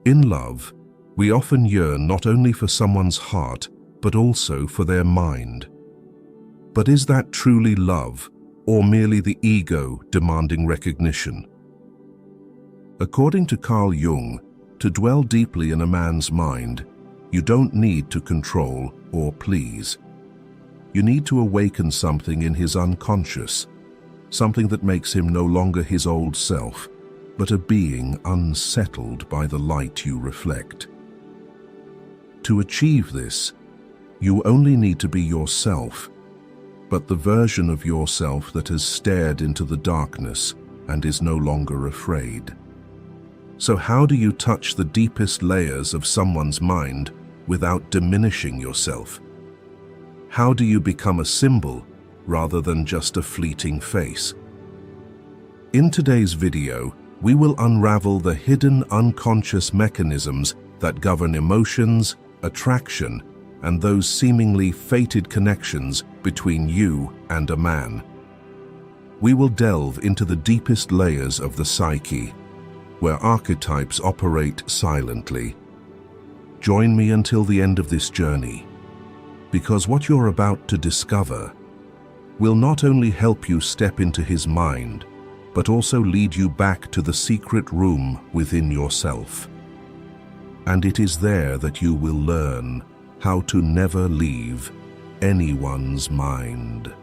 In love, we often yearn not only for someone's heart, but also for their mind. But is that truly love, or merely the ego demanding recognition? According to Carl Jung, to dwell deeply in a man's mind, you don't need to control or please. You need to awaken something in his unconscious, something that makes him no longer his old self, but a being unsettled by the light you reflect. To achieve this, you only need to be yourself, but the version of yourself that has stared into the darkness and is no longer afraid. So how do you touch the deepest layers of someone's mind without diminishing yourself? How do you become a symbol rather than just a fleeting face? In today's video, we will unravel the hidden unconscious mechanisms that govern emotions, attraction, and those seemingly fated connections between you and a man. We will delve into the deepest layers of the psyche, where archetypes operate silently. Join me until the end of this journey, because what you're about to discover will not only help you step into his mind, but also lead you back to the secret room within yourself. And it is there that you will learn how to never leave anyone's mind.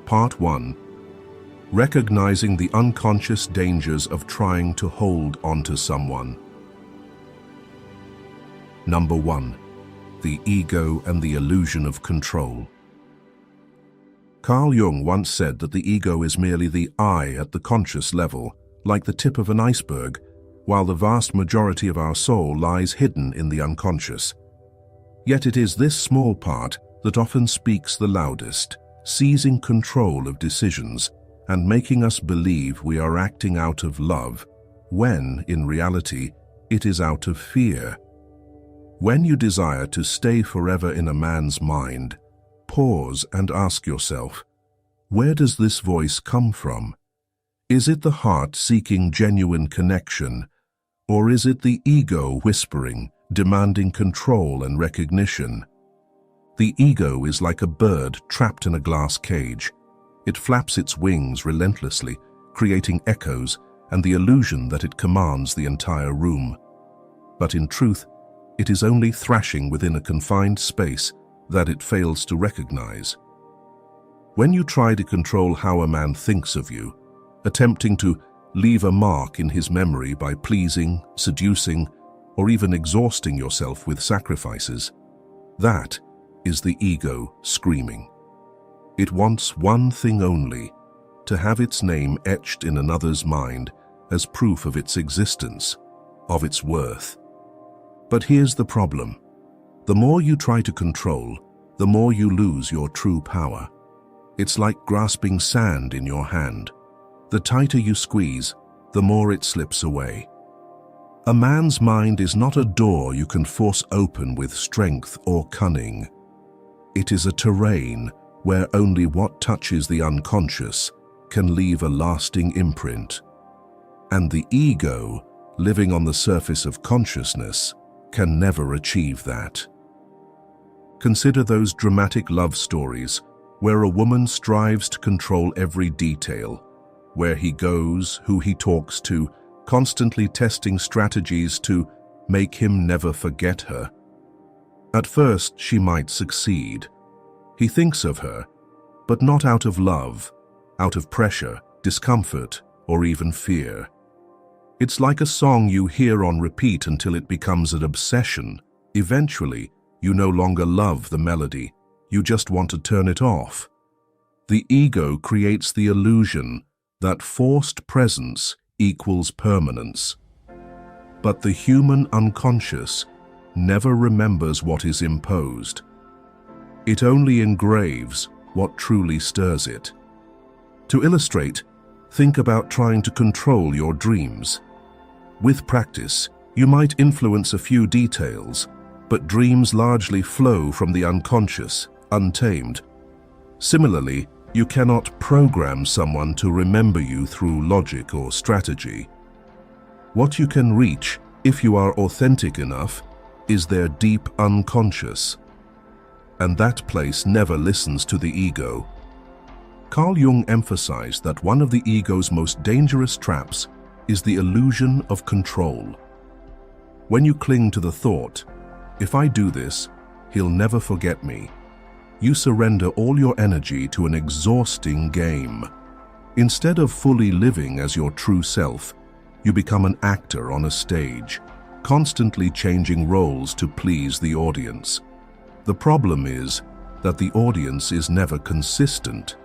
Part 1. Recognizing the unconscious dangers of trying to hold onto someone. Number 1. The ego and the illusion of control. Carl Jung once said that the ego is merely the I at the conscious level, like the tip of an iceberg, while the vast majority of our soul lies hidden in the unconscious. Yet it is this small part that often speaks the loudest, seizing control of decisions and making us believe we are acting out of love, when, in reality, it is out of fear. When you desire to stay forever in a man's mind, pause and ask yourself, where does this voice come from? Is it the heart seeking genuine connection, or is it the ego whispering, demanding control and recognition? The ego is like a bird trapped in a glass cage. It flaps its wings relentlessly, creating echoes and the illusion that it commands the entire room. But in truth, it is only thrashing within a confined space that it fails to recognize. When you try to control how a man thinks of you, attempting to leave a mark in his memory by pleasing, seducing, or even exhausting yourself with sacrifices, that is the ego screaming. It wants one thing only, to have its name etched in another's mind as proof of its existence, of its worth. But here's the problem. The more you try to control, the more you lose your true power. It's like grasping sand in your hand. The tighter you squeeze, the more it slips away. A man's mind is not a door you can force open with strength or cunning. It is a terrain where only what touches the unconscious can leave a lasting imprint. And the ego, living on the surface of consciousness, can never achieve that. Consider those dramatic love stories where a woman strives to control every detail, where he goes, who he talks to, constantly testing strategies to make him never forget her. At first, she might succeed. He thinks of her, but not out of love, out of pressure, discomfort, or even fear. It's like a song you hear on repeat until it becomes an obsession. Eventually, you no longer love the melody, you just want to turn it off. The ego creates the illusion that forced presence equals permanence. But the human unconscious never remembers what is imposed. It only engraves what truly stirs it. To illustrate, think about trying to control your dreams. With practice, you might influence a few details, but dreams largely flow from the unconscious, untamed. Similarly, you cannot program someone to remember you through logic or strategy. What you can reach, if you are authentic enough, is their deep unconscious. And that place never listens to the ego. Carl Jung emphasized that one of the ego's most dangerous traps is the illusion of control. When you cling to the thought, if I do this, he'll never forget me, you surrender all your energy to an exhausting game. Instead of fully living as your true self, you become an actor on a stage, constantly changing roles to please the audience. The problem is that the audience is never consistent.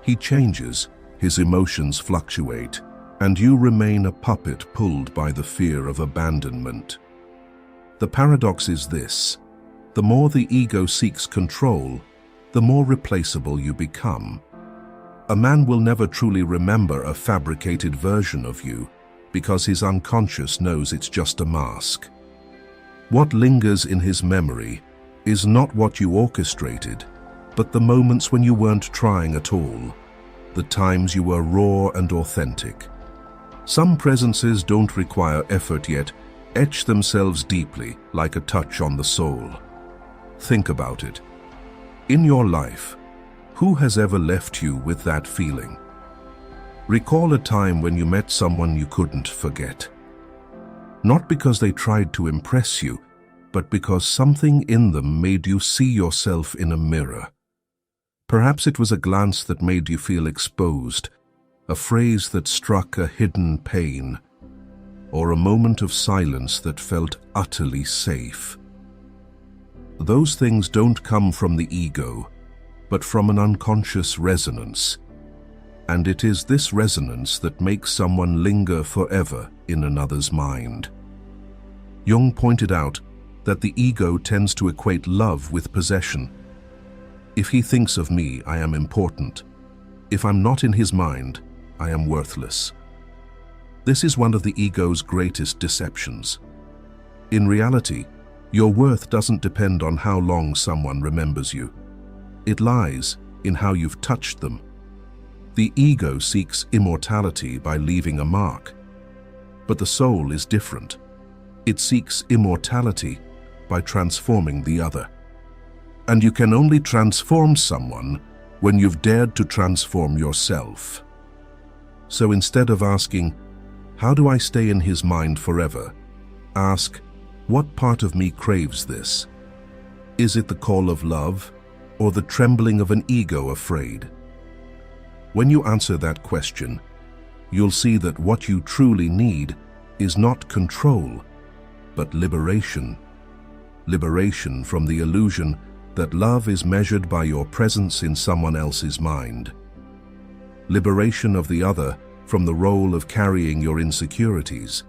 He changes, his emotions fluctuate, and you remain a puppet pulled by the fear of abandonment. The paradox is this: the more the ego seeks control, the more replaceable you become. A man will never truly remember a fabricated version of you because his unconscious knows it's just a mask. What lingers in his memory is not what you orchestrated, but the moments when you weren't trying at all, the times you were raw and authentic. Some presences don't require effort yet etch themselves deeply like a touch on the soul. Think about it. In your life, who has ever left you with that feeling? Recall a time when you met someone you couldn't forget. Not because they tried to impress you, but because something in them made you see yourself in a mirror. Perhaps it was a glance that made you feel exposed, a phrase that struck a hidden pain, or a moment of silence that felt utterly safe. Those things don't come from the ego, but from an unconscious resonance. And it is this resonance that makes someone linger forever in another's mind. Jung pointed out that the ego tends to equate love with possession. If he thinks of me, I am important. If I'm not in his mind, I am worthless. This is one of the ego's greatest deceptions. In reality, your worth doesn't depend on how long someone remembers you. It lies in how you've touched them. The ego seeks immortality by leaving a mark. But the soul is different. It seeks immortality by transforming the other. And you can only transform someone when you've dared to transform yourself. So instead of asking, how do I stay in his mind forever? Ask, what part of me craves this? Is it the call of love or the trembling of an ego afraid? When you answer that question, you'll see that what you truly need is not control, but liberation. Liberation from the illusion that love is measured by your presence in someone else's mind. Liberation of the other from the role of carrying your insecurities.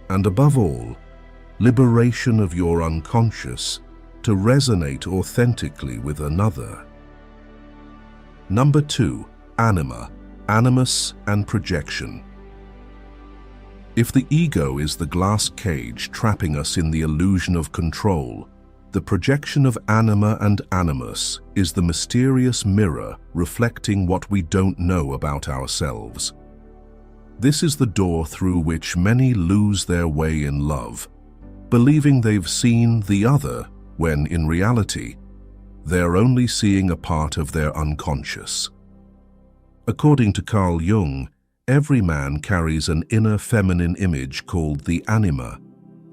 And above all, liberation of your unconscious to resonate authentically with another. Number 2, anima, animus and projection. If the ego is the glass cage trapping us in the illusion of control, the projection of anima and animus is the mysterious mirror reflecting what we don't know about ourselves. This is the door through which many lose their way in love, believing they've seen the other when, in reality, they're only seeing a part of their unconscious. According to Carl Jung, every man carries an inner feminine image called the anima,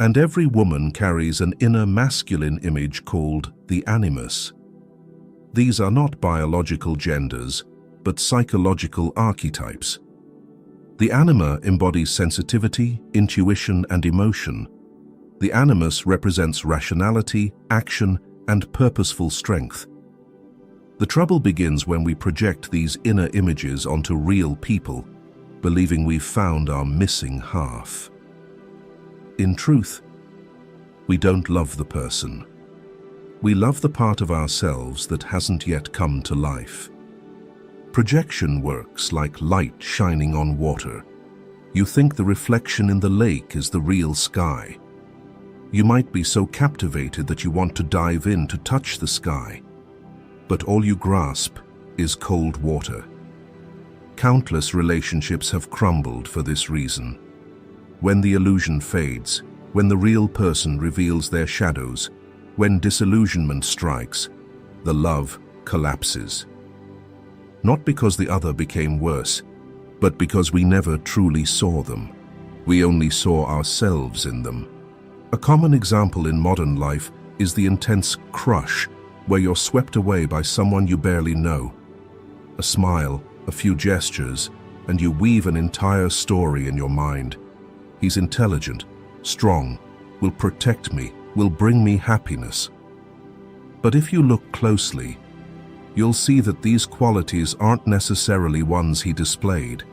and every woman carries an inner masculine image called the animus. These are not biological genders, but psychological archetypes. The anima embodies sensitivity, intuition, and emotion. The animus represents rationality, action, and purposeful strength. The trouble begins when we project these inner images onto real people, believing we've found our missing half. In truth, we don't love the person. We love the part of ourselves that hasn't yet come to life. Projection works like light shining on water. You think the reflection in the lake is the real sky. You might be so captivated that you want to dive in to touch the sky, but all you grasp is cold water. Countless relationships have crumbled for this reason. When the illusion fades, when the real person reveals their shadows, when disillusionment strikes, the love collapses. Not because the other became worse, but because we never truly saw them. We only saw ourselves in them. A common example in modern life is the intense crush, where you're swept away by someone you barely know. A smile, a few gestures, and you weave an entire story in your mind. He's intelligent, strong, will protect me, will bring me happiness. But if you look closely, you'll see that these qualities aren't necessarily ones he displayed.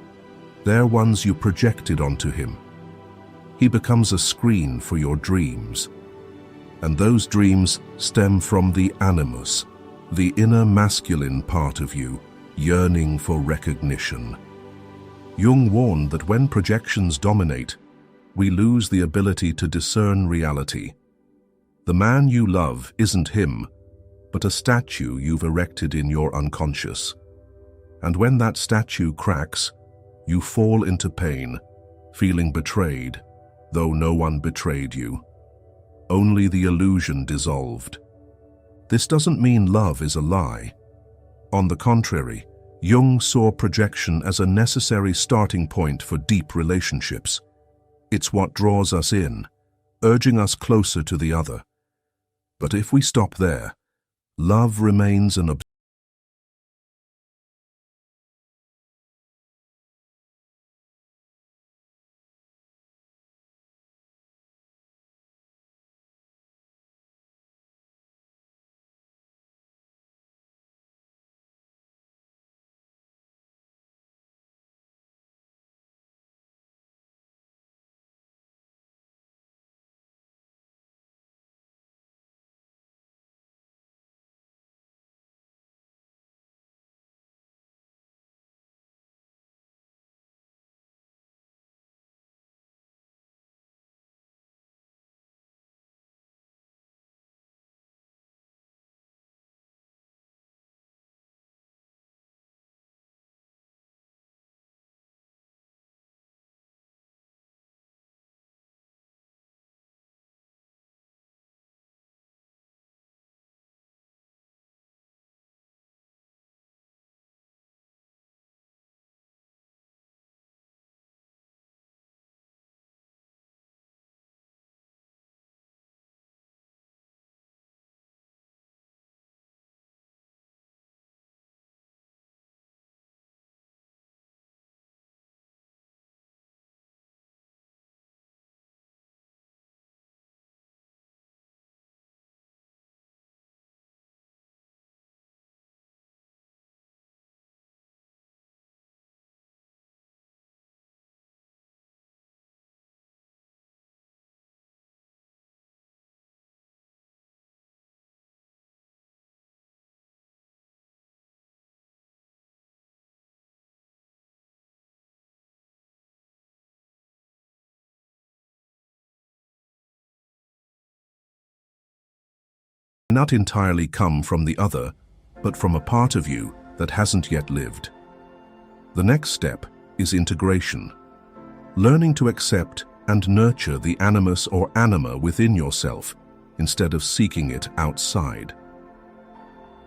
They're ones you projected onto him. He becomes a screen for your dreams. And those dreams stem from the animus, the inner masculine part of you, yearning for recognition. Jung warned that when projections dominate, we lose the ability to discern reality. The man you love isn't him, but a statue you've erected in your unconscious. And when that statue cracks, you fall into pain, feeling betrayed, though no one betrayed you. Only the illusion dissolved. This doesn't mean love is a lie. On the contrary, Jung saw projection as a necessary starting point for deep relationships. It's what draws us in, urging us closer to the other. But if we stop there, love remains an not entirely come from the other, but from a part of you that hasn't yet lived. The next step is integration, learning to accept and nurture the animus or anima within yourself instead of seeking it outside.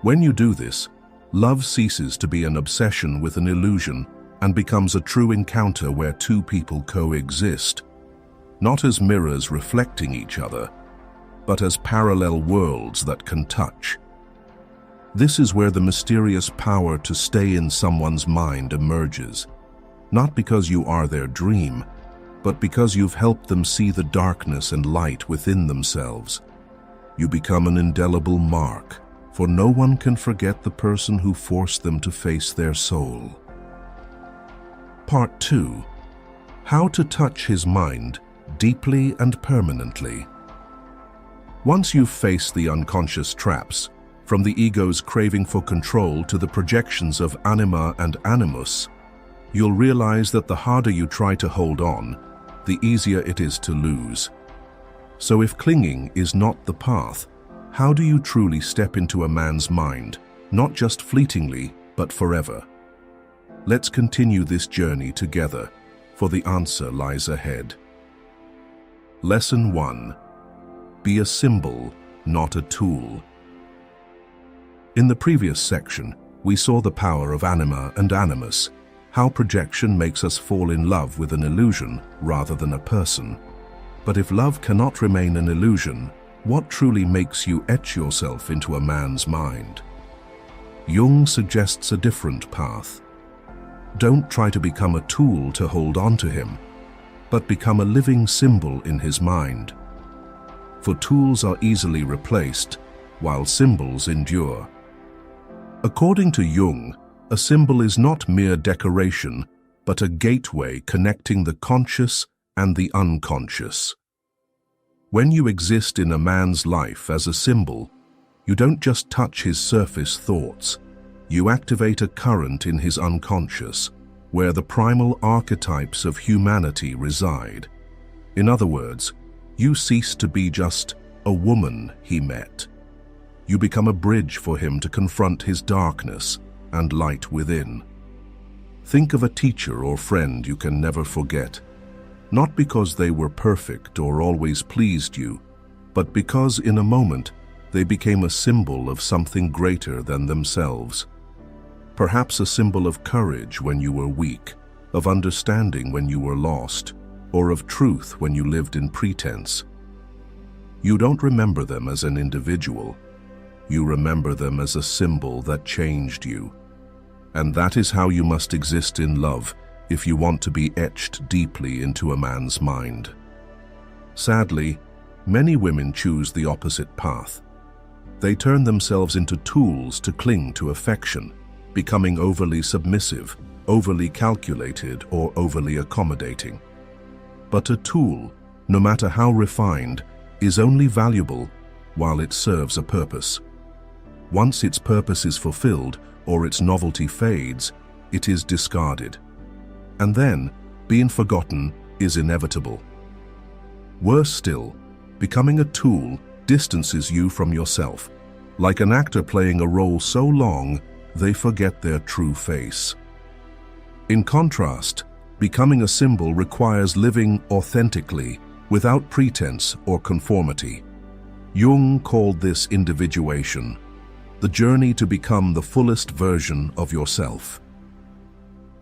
When you do this, love ceases to be an obsession with an illusion and becomes a true encounter where two people coexist, not as mirrors reflecting each other, but as parallel worlds that can touch. This is where the mysterious power to stay in someone's mind emerges, not because you are their dream, but because you've helped them see the darkness and light within themselves. You become an indelible mark, for no one can forget the person who forced them to face their soul. Part 2. How to touch his mind deeply and permanently. Once you've faced the unconscious traps, from the ego's craving for control to the projections of anima and animus, you'll realize that the harder you try to hold on, the easier it is to lose. So if clinging is not the path, how do you truly step into a man's mind, not just fleetingly, but forever? Let's continue this journey together, for the answer lies ahead. Lesson 1. Be a symbol, not a tool. In the previous section, we saw the power of anima and animus, how projection makes us fall in love with an illusion rather than a person. But if love cannot remain an illusion, what truly makes you etch yourself into a man's mind? Jung suggests a different path. Don't try to become a tool to hold on to him, but become a living symbol in his mind. For tools are easily replaced, while symbols endure. According to Jung, a symbol is not mere decoration, but a gateway connecting the conscious and the unconscious. When you exist in a man's life as a symbol, you don't just touch his surface thoughts. You activate a current in his unconscious, where the primal archetypes of humanity reside. In other words, you cease to be just a woman he met. You become a bridge for him to confront his darkness and light within. Think of a teacher or friend you can never forget, not because they were perfect or always pleased you, but because in a moment they became a symbol of something greater than themselves. Perhaps a symbol of courage when you were weak, of understanding when you were lost, or of truth when you lived in pretense. You don't remember them as an individual. You remember them as a symbol that changed you. And that is how you must exist in love if you want to be etched deeply into a man's mind. Sadly, many women choose the opposite path. They turn themselves into tools to cling to affection, becoming overly submissive, overly calculated, or overly accommodating. But a tool, no matter how refined, is only valuable while it serves a purpose. Once its purpose is fulfilled or its novelty fades, it is discarded. And then, being forgotten is inevitable. Worse still, becoming a tool distances you from yourself, like an actor playing a role so long they forget their true face. In contrast, becoming a symbol requires living authentically, without pretense or conformity. Jung called this individuation, the journey to become the fullest version of yourself.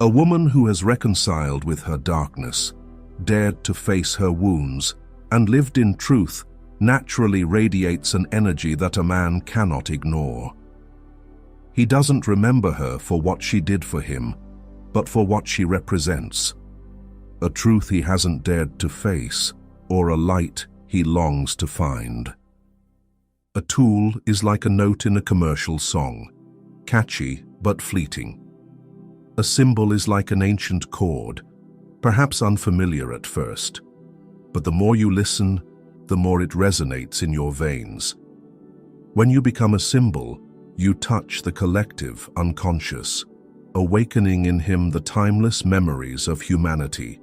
A woman who has reconciled with her darkness, dared to face her wounds, and lived in truth naturally radiates an energy that a man cannot ignore. He doesn't remember her for what she did for him, but for what she represents. A truth he hasn't dared to face, or a light he longs to find. A tool is like a note in a commercial song, catchy but fleeting. A symbol is like an ancient chord, perhaps unfamiliar at first, but the more you listen, the more it resonates in your veins. When you become a symbol, you touch the collective unconscious, awakening in him the timeless memories of humanity,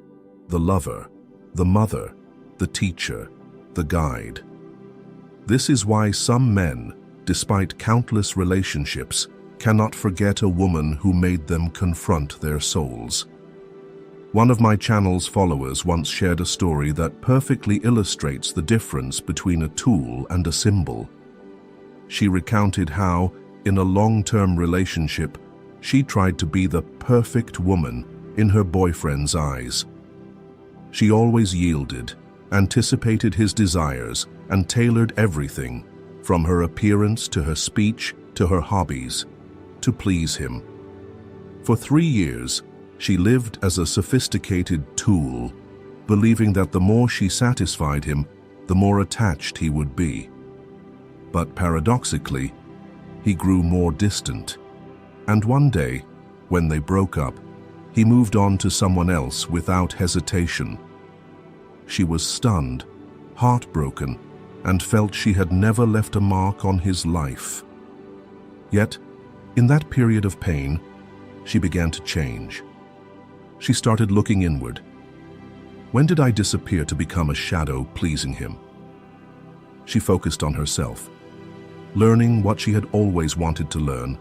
the lover, the mother, the teacher, the guide. This is why some men, despite countless relationships, cannot forget a woman who made them confront their souls. One of my channel's followers once shared a story that perfectly illustrates the difference between a tool and a symbol. She recounted how, in a long-term relationship, she tried to be the perfect woman in her boyfriend's eyes. She always yielded, anticipated his desires, and tailored everything, from her appearance to her speech to her hobbies, to please him. For 3 years, she lived as a sophisticated tool, believing that the more she satisfied him, the more attached he would be. But paradoxically, he grew more distant, and one day, when they broke up, he moved on to someone else without hesitation. She was stunned, heartbroken, and felt she had never left a mark on his life. Yet, in that period of pain, she began to change. She started looking inward. When did I disappear to become a shadow pleasing him? She focused on herself, learning what she had always wanted to learn,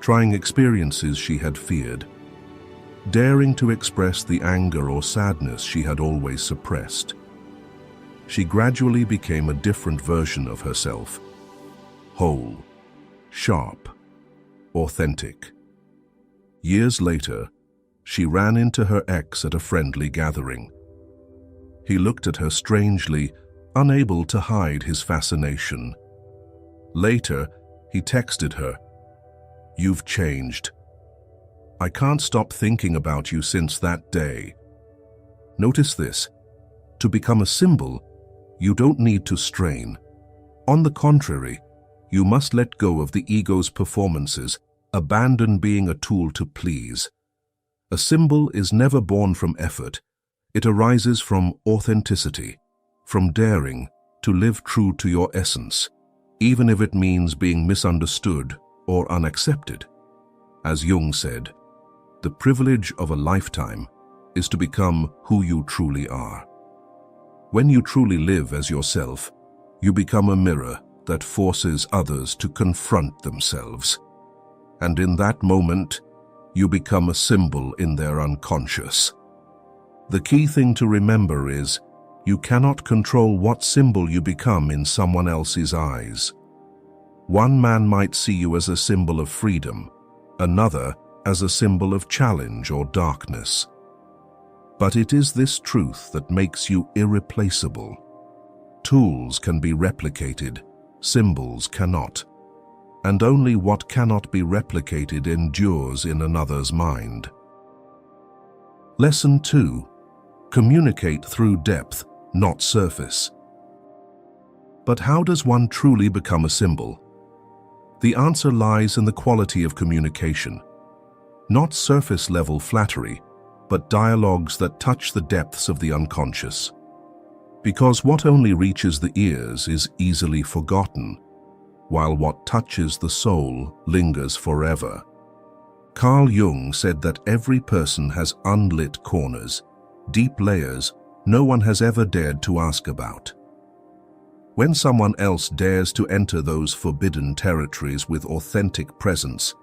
trying experiences she had feared, daring to express the anger or sadness she had always suppressed. she gradually became a different version of herself. Whole, sharp, authentic. Years later, she ran into her ex at a friendly gathering. He looked at her strangely, unable to hide his fascination. Later, he texted her, "You've changed. I can't stop thinking about you since that day." Notice this. To become a symbol, you don't need to strain. On the contrary, you must let go of the ego's performances, abandon being a tool to please. A symbol is never born from effort. It arises from authenticity, from daring to live true to your essence, even if it means being misunderstood or unaccepted. As Jung said, the privilege of a lifetime is to become who you truly are. When you truly live as yourself, you become a mirror that forces others to confront themselves. And in that moment, you become a symbol in their unconscious. The key thing to remember is, you cannot control what symbol you become in someone else's eyes. One man might see you as a symbol of freedom, another as a symbol of challenge or darkness. But it is this truth that makes you irreplaceable. Tools can be replicated, symbols cannot. And only what cannot be replicated endures in another's mind. Lesson 2. Communicate through depth, not surface. But how does one truly become a symbol? The answer lies in the quality of communication. Not surface-level flattery, but dialogues that touch the depths of the unconscious. Because what only reaches the ears is easily forgotten, while what touches the soul lingers forever. Carl Jung said that every person has unlit corners, deep layers no one has ever dared to ask about. When someone else dares to enter those forbidden territories with authentic presence,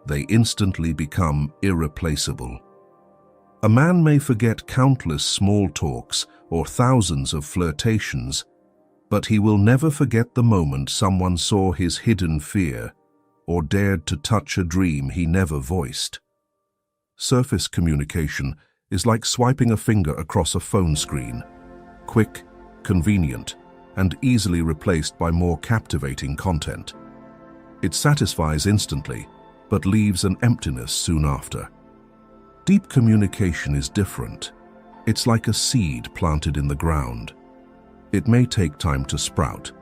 they instantly become irreplaceable. A man may forget countless small talks or thousands of flirtations, but he will never forget the moment someone saw his hidden fear or dared to touch a dream he never voiced. Surface communication is like swiping a finger across a phone screen, quick, convenient, and easily replaced by more captivating content. It satisfies instantly, but leaves an emptiness soon after. Deep communication is different. It's like a seed planted in the ground. It may take time to sprout,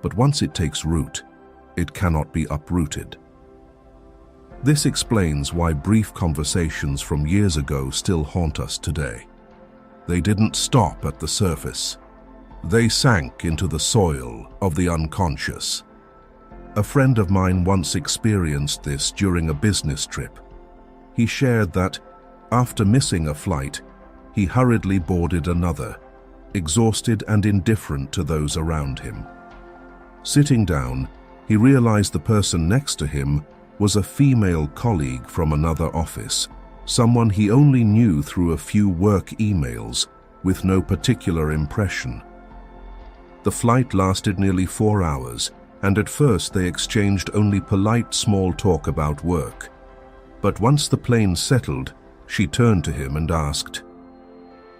but once it takes root, it cannot be uprooted. This explains why brief conversations from years ago still haunt us today. They didn't stop at the surface. They sank into the soil of the unconscious. A friend of mine once experienced this during a business trip. He shared that, after missing a flight, he hurriedly boarded another, exhausted and indifferent to those around him. Sitting down, he realized the person next to him was a female colleague from another office, someone he only knew through a few work emails, with no particular impression. The flight lasted nearly 4 hours, and at first they exchanged only polite small talk about work. But once the plane settled, she turned to him and asked,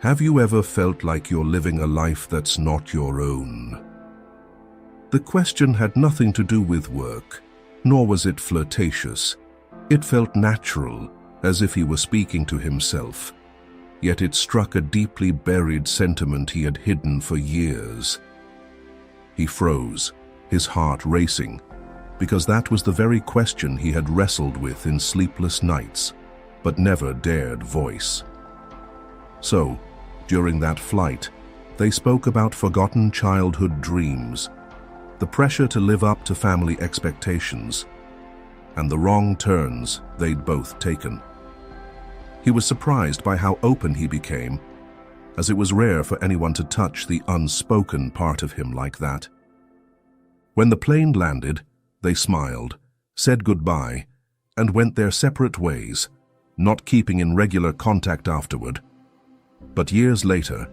"Have you ever felt like you're living a life that's not your own?" The question had nothing to do with work, nor was it flirtatious. It felt natural, as if he were speaking to himself. Yet it struck a deeply buried sentiment he had hidden for years. He froze, his heart racing, because that was the very question he had wrestled with in sleepless nights, but never dared voice. So, during that flight, they spoke about forgotten childhood dreams, the pressure to live up to family expectations, and the wrong turns they'd both taken. He was surprised by how open he became, as it was rare for anyone to touch the unspoken part of him like that. When the plane landed, they smiled, said goodbye, and went their separate ways, not keeping in regular contact afterward. But years later,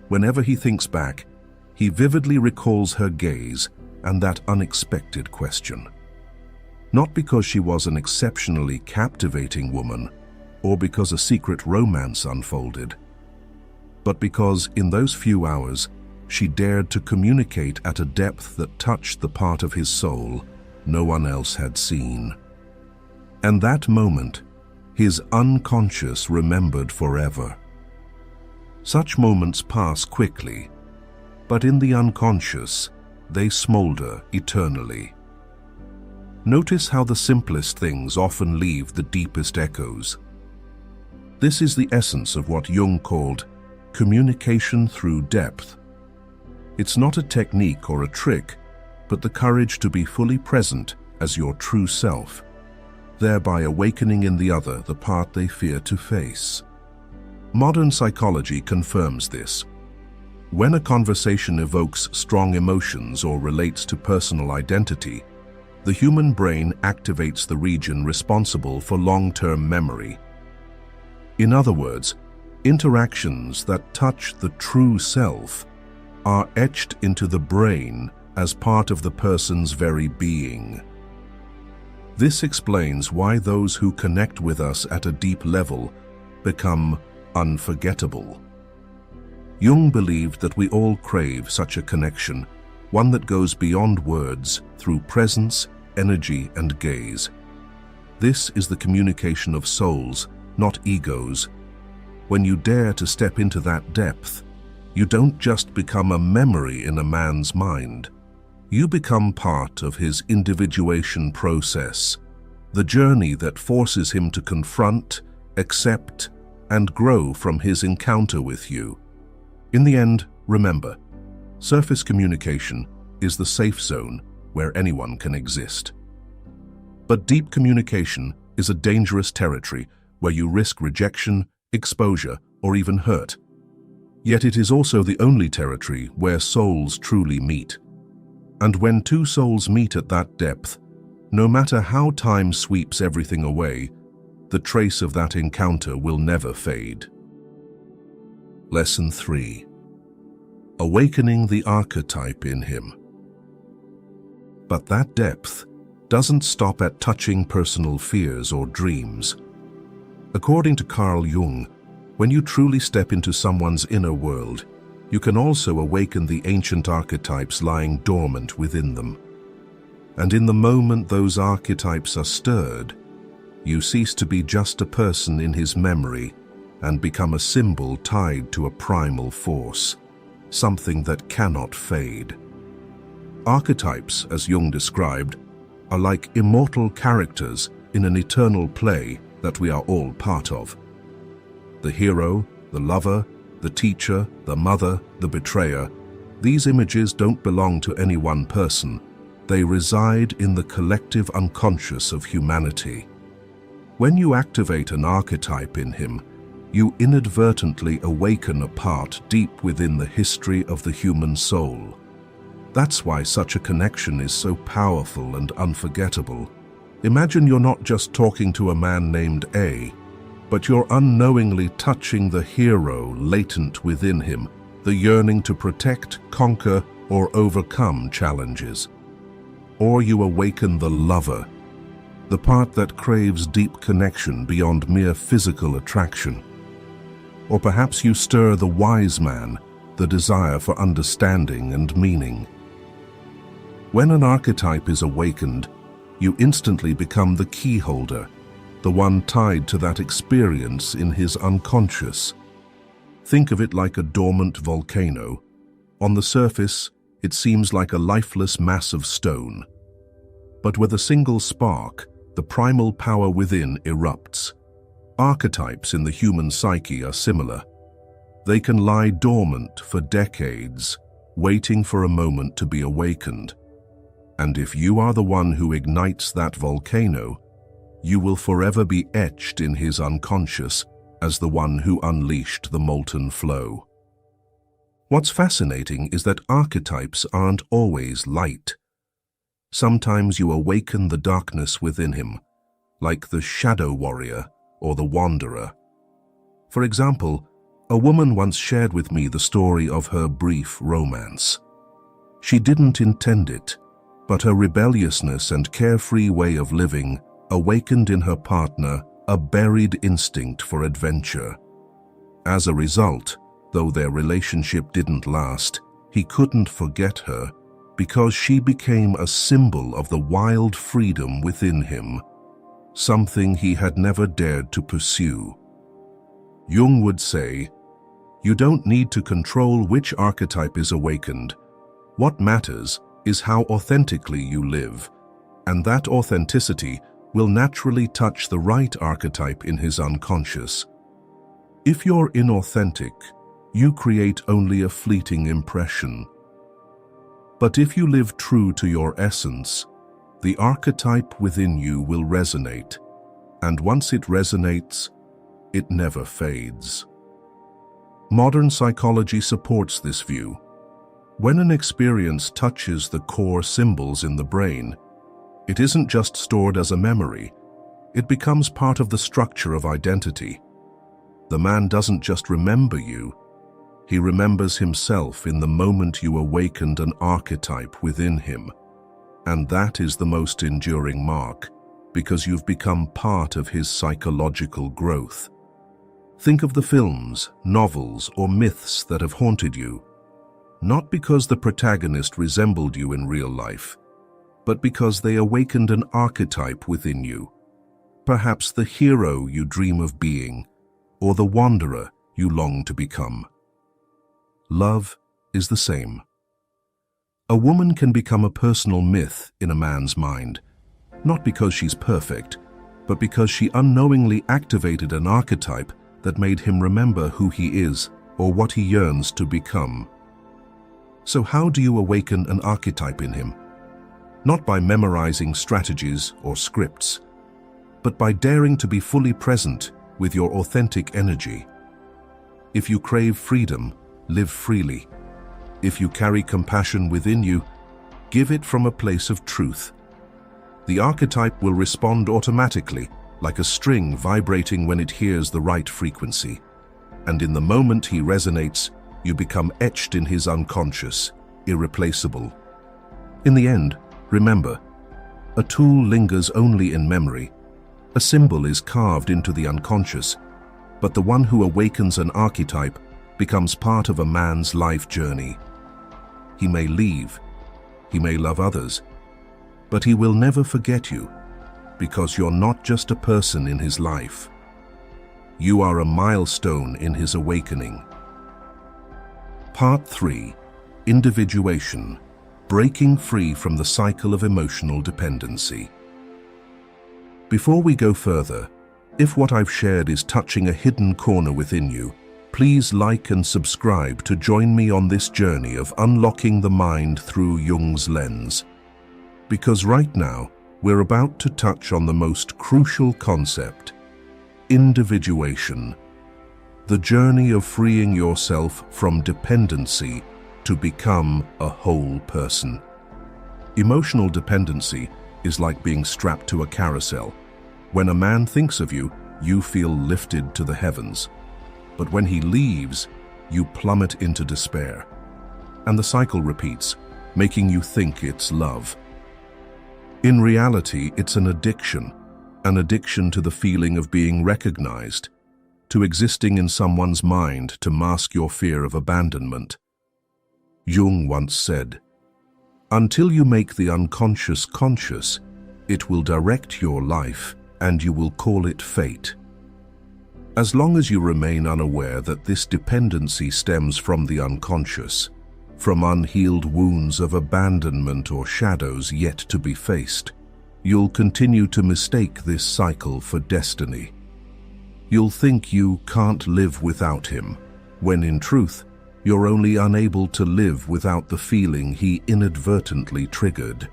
whenever he thinks back, He vividly recalls her gaze and that unexpected question. Not because she was an exceptionally captivating woman, or because a secret romance unfolded, but because in those few hours she dared to communicate at a depth that touched the part of his soul no one else had seen. And that moment, his unconscious remembered forever. Such moments pass quickly, but in the unconscious, they smolder eternally. Notice how the simplest things often leave the deepest echoes. This is the essence of what Jung called communication through depth. It's not a technique or a trick, but the courage to be fully present as your true self, thereby awakening in the other the part they fear to face. Modern psychology confirms this. When a conversation evokes strong emotions or relates to personal identity, the human brain activates the region responsible for long-term memory. In other words, interactions that touch the true self are etched into the brain as part of the person's very being. This explains why those who connect with us at a deep level become unforgettable. Jung believed that we all crave such a connection, one that goes beyond words through presence, energy, and gaze. This is the communication of souls, not egos. When you dare to step into that depth, you don't just become a memory in a man's mind. You become part of his individuation process, the journey that forces him to confront, accept, and grow from his encounter with you. In the end, remember, surface communication is the safe zone where anyone can exist. But deep communication is a dangerous territory where you risk rejection, exposure, or even hurt. Yet it is also the only territory where souls truly meet. And when two souls meet at that depth, no matter how time sweeps everything away, the trace of that encounter will never fade. Lesson 3. Awakening the archetype in him. But that depth doesn't stop at touching personal fears or dreams. According to Carl Jung, when you truly step into someone's inner world, you can also awaken the ancient archetypes lying dormant within them. And in the moment those archetypes are stirred, you cease to be just a person in his memory and become a symbol tied to a primal force, something that cannot fade. Archetypes, as Jung described, are like immortal characters in an eternal play that we are all part of. The hero, the lover, the teacher, the mother, the betrayer, these images don't belong to any one person. They reside in the collective unconscious of humanity. When you activate an archetype in him, you inadvertently awaken a part deep within the history of the human soul. That's why such a connection is so powerful and unforgettable. Imagine you're not just talking to a man named A, but you're unknowingly touching the hero latent within him, the yearning to protect, conquer, or overcome challenges. Or you awaken the lover, the part that craves deep connection beyond mere physical attraction. Or perhaps you stir the wise man, the desire for understanding and meaning. When an archetype is awakened, you instantly become the key holder, the one tied to that experience in his unconscious. Think of it like a dormant volcano. On the surface, it seems like a lifeless mass of stone. But with a single spark, the primal power within erupts. Archetypes in the human psyche are similar. They can lie dormant for decades, waiting for a moment to be awakened. And if you are the one who ignites that volcano, you will forever be etched in his unconscious as the one who unleashed the molten flow. What's fascinating is that archetypes aren't always light. Sometimes you awaken the darkness within him, like the shadow warrior or the wanderer. For example, a woman once shared with me the story of her brief romance. She didn't intend it, but her rebelliousness and carefree way of living awakened in her partner a buried instinct for adventure. As a result, though their relationship didn't last, he couldn't forget her because she became a symbol of the wild freedom within him, something he had never dared to pursue. Jung would say, "You don't need to control which archetype is awakened. What matters is how authentically you live, and that authenticity will naturally touch the right archetype in his unconscious. If you're inauthentic, you create only a fleeting impression. But if you live true to your essence, the archetype within you will resonate, and once it resonates, it never fades." Modern psychology supports this view. When an experience touches the core symbols in the brain, it isn't just stored as a memory, it becomes part of the structure of identity. The man doesn't just remember you, he remembers himself in the moment you awakened an archetype within him. And that is the most enduring mark, because you've become part of his psychological growth. Think of the films, novels, or myths that have haunted you, not because the protagonist resembled you in real life, but because they awakened an archetype within you. Perhaps the hero you dream of being, or the wanderer you long to become. Love is the same. A woman can become a personal myth in a man's mind, not because she's perfect, but because she unknowingly activated an archetype that made him remember who he is or what he yearns to become. So how do you awaken an archetype in him? Not by memorizing strategies or scripts, but by daring to be fully present with your authentic energy. If you crave freedom, live freely. If you carry compassion within you, give it from a place of truth. The archetype will respond automatically, like a string vibrating when it hears the right frequency. And in the moment he resonates, you become etched in his unconscious, irreplaceable. In the end, remember, a tool lingers only in memory. A symbol is carved into the unconscious, but the one who awakens an archetype becomes part of a man's life journey. He may leave, he may love others, but he will never forget you, because you're not just a person in his life. You are a milestone in his awakening. Part 3. Individuation. Breaking free from the cycle of emotional dependency. Before we go further, if what I've shared is touching a hidden corner within you, please like and subscribe to join me on this journey of unlocking the mind through Jung's lens. Because right now, we're about to touch on the most crucial concept: individuation. The journey of freeing yourself from dependency to become a whole person. Emotional dependency is like being strapped to a carousel. When a man thinks of you, you feel lifted to the heavens. But when he leaves, you plummet into despair. And the cycle repeats, making you think it's love. In reality, it's an addiction to the feeling of being recognized, to existing in someone's mind to mask your fear of abandonment. Jung once said, "Until you make the unconscious conscious, it will direct your life and you will call it fate." As long as you remain unaware that this dependency stems from the unconscious, from unhealed wounds of abandonment or shadows yet to be faced, you'll continue to mistake this cycle for destiny. You'll think you can't live without him, when in truth, you're only unable to live without the feeling he inadvertently triggered.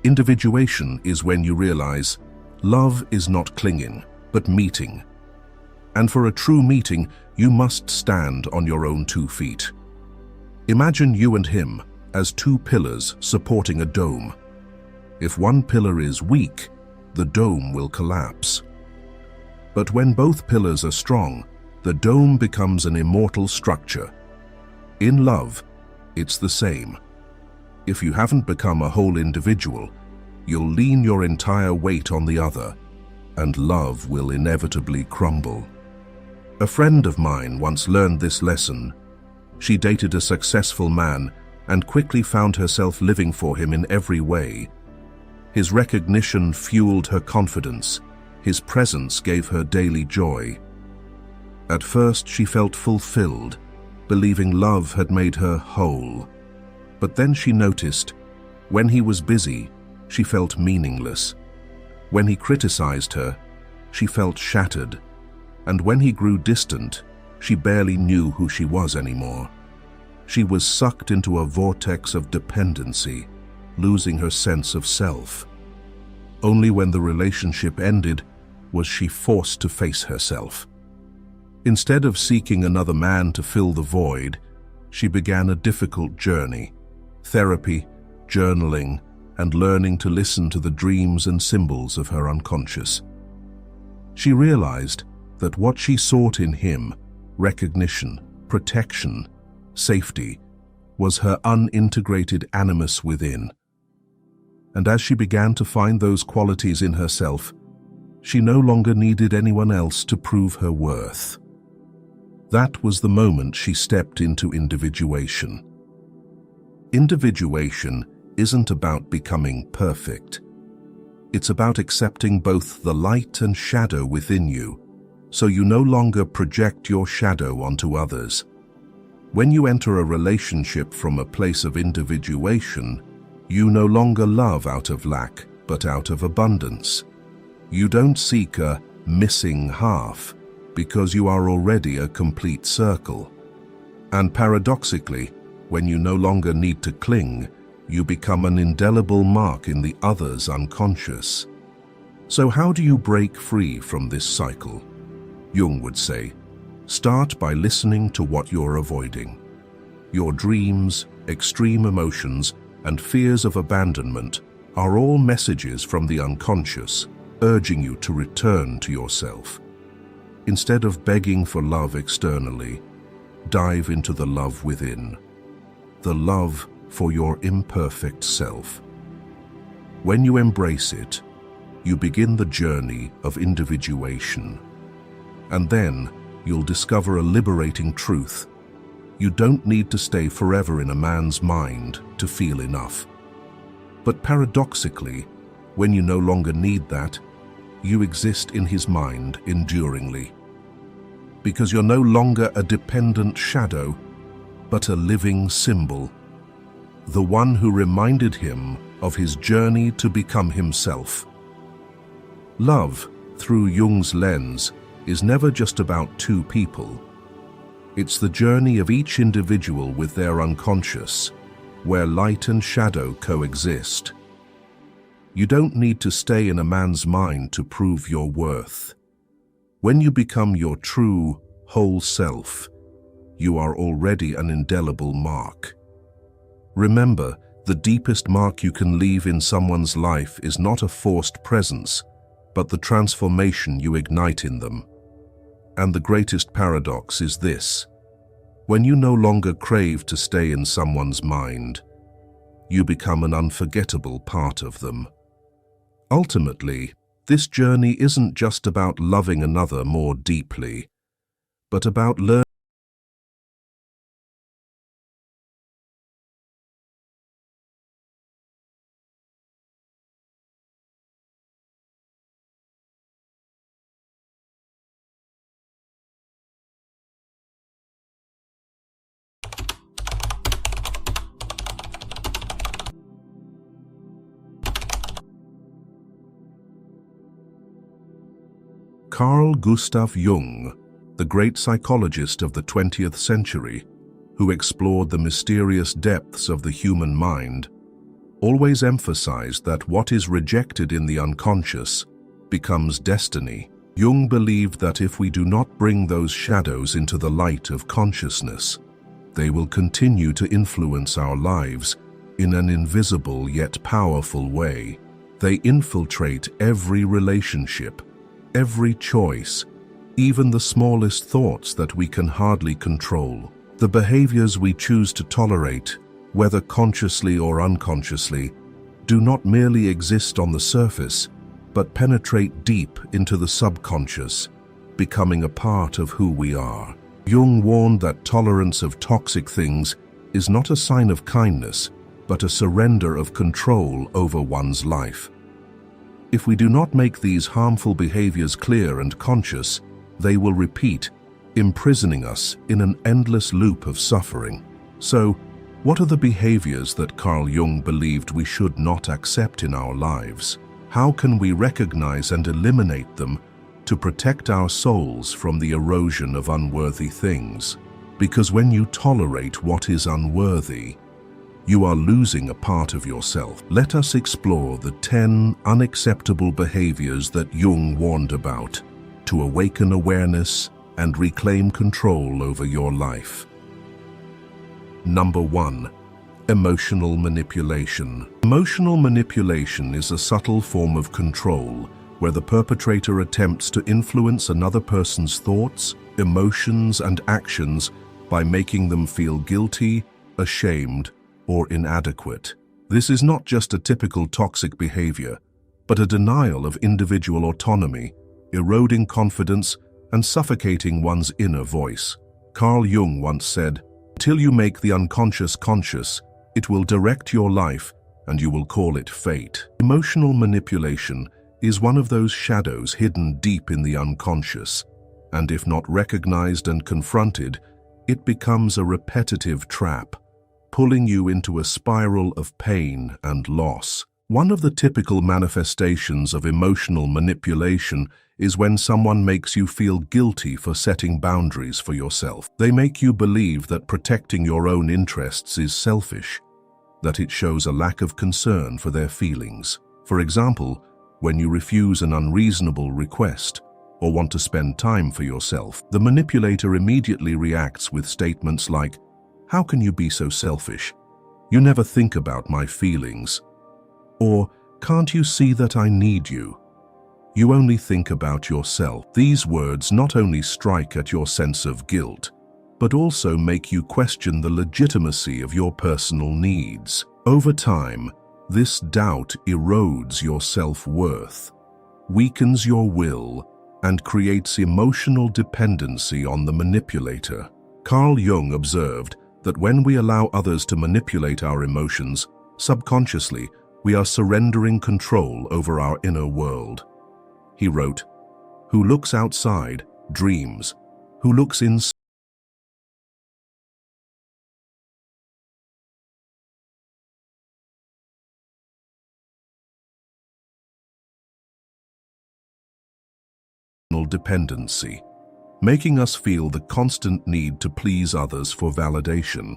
Individuation is when you realize love is not clinging, but meeting. And for a true meeting, you must stand on your own 2 feet. Imagine you and him as 2 pillars supporting a dome. If one pillar is weak, the dome will collapse. But when both pillars are strong, the dome becomes an immortal structure. In love, it's the same. If you haven't become a whole individual, you'll lean your entire weight on the other, and love will inevitably crumble. A friend of mine once learned this lesson. She dated a successful man and quickly found herself living for him in every way. His recognition fueled her confidence. His presence gave her daily joy. At first, she felt fulfilled, believing love had made her whole. But then she noticed, when he was busy, she felt meaningless. When he criticized her, she felt shattered. And when he grew distant, she barely knew who she was anymore. She was sucked into a vortex of dependency, losing her sense of self. Only when the relationship ended was she forced to face herself. Instead of seeking another man to fill the void, she began a difficult journey: therapy, journaling, and learning to listen to the dreams and symbols of her unconscious. She realized that what she sought in him, recognition, protection, safety, was her unintegrated animus within. And as she began to find those qualities in herself, she no longer needed anyone else to prove her worth. That was the moment she stepped into individuation. Individuation isn't about becoming perfect. It's about accepting both the light and shadow within you, so you no longer project your shadow onto others. When you enter a relationship from a place of individuation, you no longer love out of lack, but out of abundance. You don't seek a missing half, because you are already a complete circle. And paradoxically, when you no longer need to cling, you become an indelible mark in the other's unconscious. So how do you break free from this cycle? Jung would say, start by listening to what you're avoiding. Your dreams, extreme emotions, and fears of abandonment are all messages from the unconscious, urging you to return to yourself. Instead of begging for love externally, dive into the love within, the love for your imperfect self. When you embrace it, you begin the journey of individuation. And then you'll discover a liberating truth. You don't need to stay forever in a man's mind to feel enough. But paradoxically, when you no longer need that, you exist in his mind enduringly. Because you're no longer a dependent shadow, but a living symbol. The one who reminded him of his journey to become himself. Love, through Jung's lens, is never just about two people. It's the journey of each individual with their unconscious, where light and shadow coexist. You don't need to stay in a man's mind to prove your worth. When you become your true, whole self, you are already an indelible mark. Remember, the deepest mark you can leave in someone's life is not a forced presence, but the transformation you ignite in them. And the greatest paradox is this: when you no longer crave to stay in someone's mind, you become an unforgettable part of them. Ultimately, this journey isn't just about loving another more deeply, but about learning. Carl Gustav Jung, the great psychologist of the 20th century, who explored the mysterious depths of the human mind, always emphasized that what is rejected in the unconscious becomes destiny. Jung believed that if we do not bring those shadows into the light of consciousness, they will continue to influence our lives in an invisible yet powerful way. They infiltrate every relationship, every choice, even the smallest thoughts that we can hardly control. The behaviors we choose to tolerate whether consciously or unconsciously, do not merely exist on the surface, but penetrate deep into the subconscious, becoming a part of who we are. Jung warned that tolerance of toxic things is not a sign of kindness, but a surrender of control over one's life. If we do not make these harmful behaviors clear and conscious, they will repeat, imprisoning us in an endless loop of suffering. So, what are the behaviors that Carl Jung believed we should not accept in our lives? How can we recognize and eliminate them to protect our souls from the erosion of unworthy things? Because when you tolerate what is unworthy, you are losing a part of yourself. Let us explore the 10 unacceptable behaviors that Jung warned about to awaken awareness and reclaim control over your life. Number 1. Emotional manipulation. Emotional manipulation is a subtle form of control where the perpetrator attempts to influence another person's thoughts, emotions, and actions by making them feel guilty, ashamed, or inadequate. This is not just a typical toxic behavior, but a denial of individual autonomy, eroding confidence, and suffocating one's inner voice. Carl Jung once said, "Until you make the unconscious conscious, it will direct your life, and you will call it fate." Emotional manipulation is one of those shadows hidden deep in the unconscious, and if not recognized and confronted, it becomes a repetitive trap, pulling you into a spiral of pain and loss. One of the typical manifestations of emotional manipulation is when someone makes you feel guilty for setting boundaries for yourself. They make you believe that protecting your own interests is selfish, that it shows a lack of concern for their feelings. For example, when you refuse an unreasonable request or want to spend time for yourself, the manipulator immediately reacts with statements like, "How can you be so selfish? You never think about my feelings." Or, "Can't you see that I need you? You only think about yourself." These words not only strike at your sense of guilt, but also make you question the legitimacy of your personal needs. Over time, this doubt erodes your self-worth, weakens your will, and creates emotional dependency on the manipulator. Carl Jung observed that when we allow others to manipulate our emotions, subconsciously, we are surrendering control over our inner world. He wrote, "Who looks outside dreams, who looks inside dependency," making us feel the constant need to please others for validation,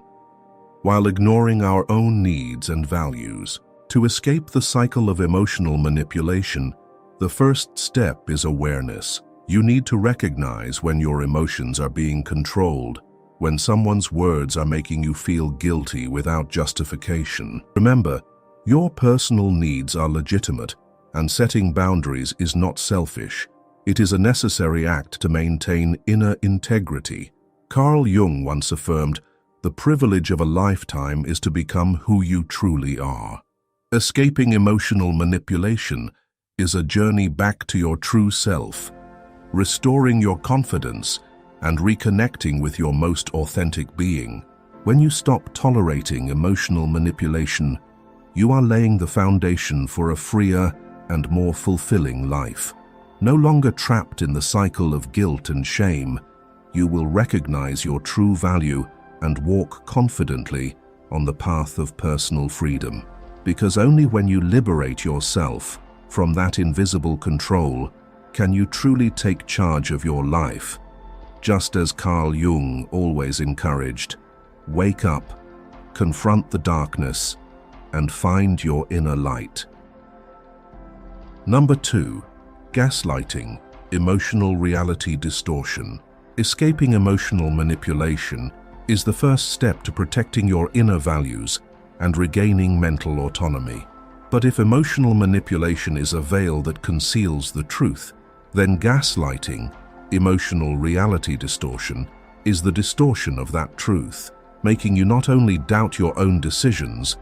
while ignoring our own needs and values. To escape the cycle of emotional manipulation, the first step is awareness. You need to recognize when your emotions are being controlled, when someone's words are making you feel guilty without justification. Remember, your personal needs are legitimate, and setting boundaries is not selfish. It is a necessary act to maintain inner integrity. Carl Jung once affirmed, "The privilege of a lifetime is to become who you truly are." Escaping emotional manipulation is a journey back to your true self, restoring your confidence and reconnecting with your most authentic being. When you stop tolerating emotional manipulation, you are laying the foundation for a freer and more fulfilling life. No longer trapped in the cycle of guilt and shame, you will recognize your true value and walk confidently on the path of personal freedom. Because only when you liberate yourself from that invisible control can you truly take charge of your life. Just as Carl Jung always encouraged, wake up, confront the darkness, and find your inner light. Number 2. Gaslighting, emotional reality distortion. Escaping emotional manipulation is the first step to protecting your inner values and regaining mental autonomy. But if emotional manipulation is a veil that conceals the truth, then gaslighting, emotional reality distortion, is the distortion of that truth, making you not only doubt your own decisions,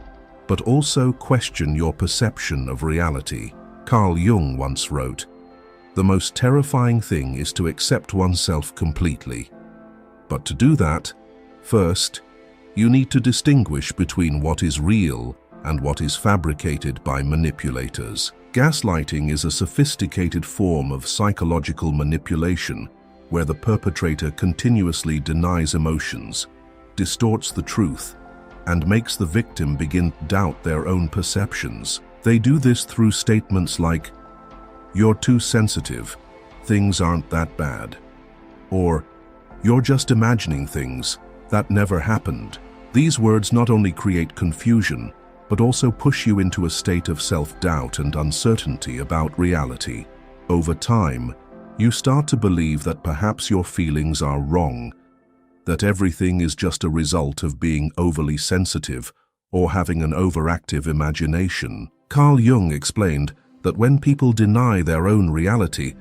but also question your perception of reality. Carl Jung once wrote, "The most terrifying thing is to accept oneself completely. But to do that, first, you need to distinguish between what is real and what is fabricated by manipulators." Gaslighting is a sophisticated form of psychological manipulation where the perpetrator continuously denies emotions, distorts the truth, and makes the victim begin to doubt their own perceptions. They do this through statements like, "You're too sensitive, things aren't that bad," or "You're just imagining things, that never happened." These words not only create confusion, but also push you into a state of self-doubt and uncertainty about reality. Over time, you start to believe that perhaps your feelings are wrong, that everything is just a result of being overly sensitive or having an overactive imagination. Carl Jung explained that when people deny their own reality,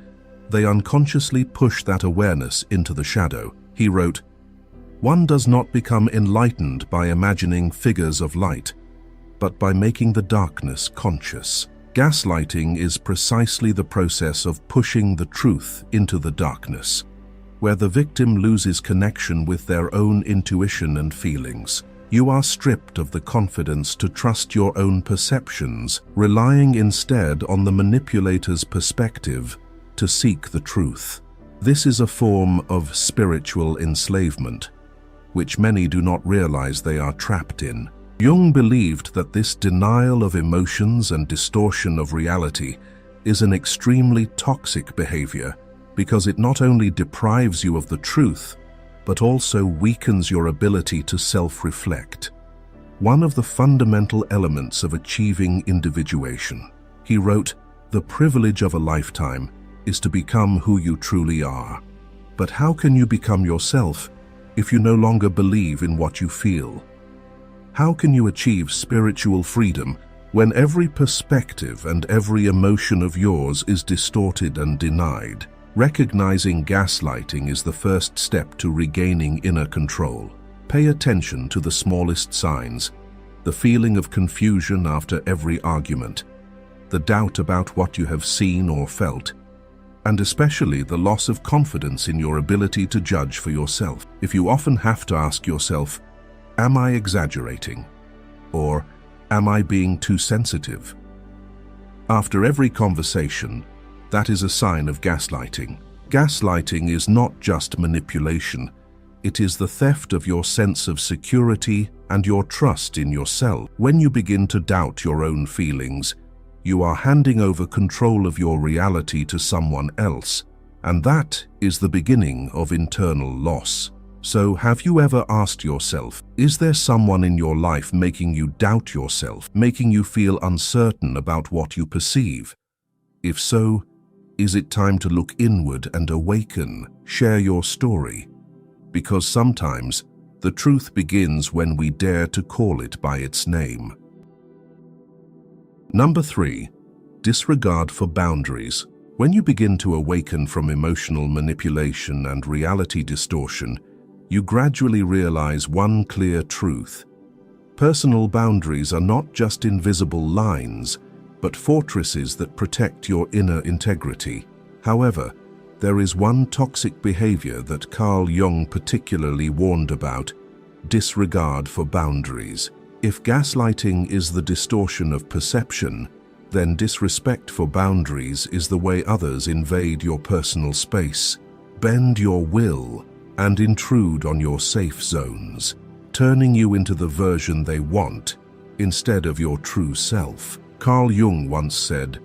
they unconsciously push that awareness into the shadow. He wrote, "One does not become enlightened by imagining figures of light, but by making the darkness conscious." Gaslighting is precisely the process of pushing the truth into the darkness, where the victim loses connection with their own intuition and feelings. You are stripped of the confidence to trust your own perceptions, relying instead on the manipulator's perspective to seek the truth. This is a form of spiritual enslavement, which many do not realize they are trapped in. Jung believed that this denial of emotions and distortion of reality is an extremely toxic behavior because it not only deprives you of the truth, but also weakens your ability to self-reflect. One of the fundamental elements of achieving individuation. He wrote, "The privilege of a lifetime is to become who you truly are. But how can you become yourself if you no longer believe in what you feel? How can you achieve spiritual freedom when every perspective and every emotion of yours is distorted and denied?" Recognizing gaslighting is the first step to regaining inner control. Pay attention to the smallest signs, the feeling of confusion after every argument, the doubt about what you have seen or felt, and especially the loss of confidence in your ability to judge for yourself. If you often have to ask yourself, "Am I exaggerating?" or "Am I being too sensitive?" after every conversation, that is a sign of gaslighting. Gaslighting is not just manipulation, it is the theft of your sense of security and your trust in yourself. When you begin to doubt your own feelings, you are handing over control of your reality to someone else, and that is the beginning of internal loss. So have you ever asked yourself, is there someone in your life making you doubt yourself, making you feel uncertain about what you perceive? If so, is it time to look inward and awaken, share your story? Because sometimes the truth begins when we dare to call it by its name. Number 3, disregard for boundaries. When you begin to awaken from emotional manipulation and reality distortion, you gradually realize one clear truth. Personal boundaries are not just invisible lines, but fortresses that protect your inner integrity. However, there is one toxic behavior that Carl Jung particularly warned about: disregard for boundaries. If gaslighting is the distortion of perception, then disrespect for boundaries is the way others invade your personal space, bend your will, and intrude on your safe zones, turning you into the version they want instead of your true self. Carl Jung once said,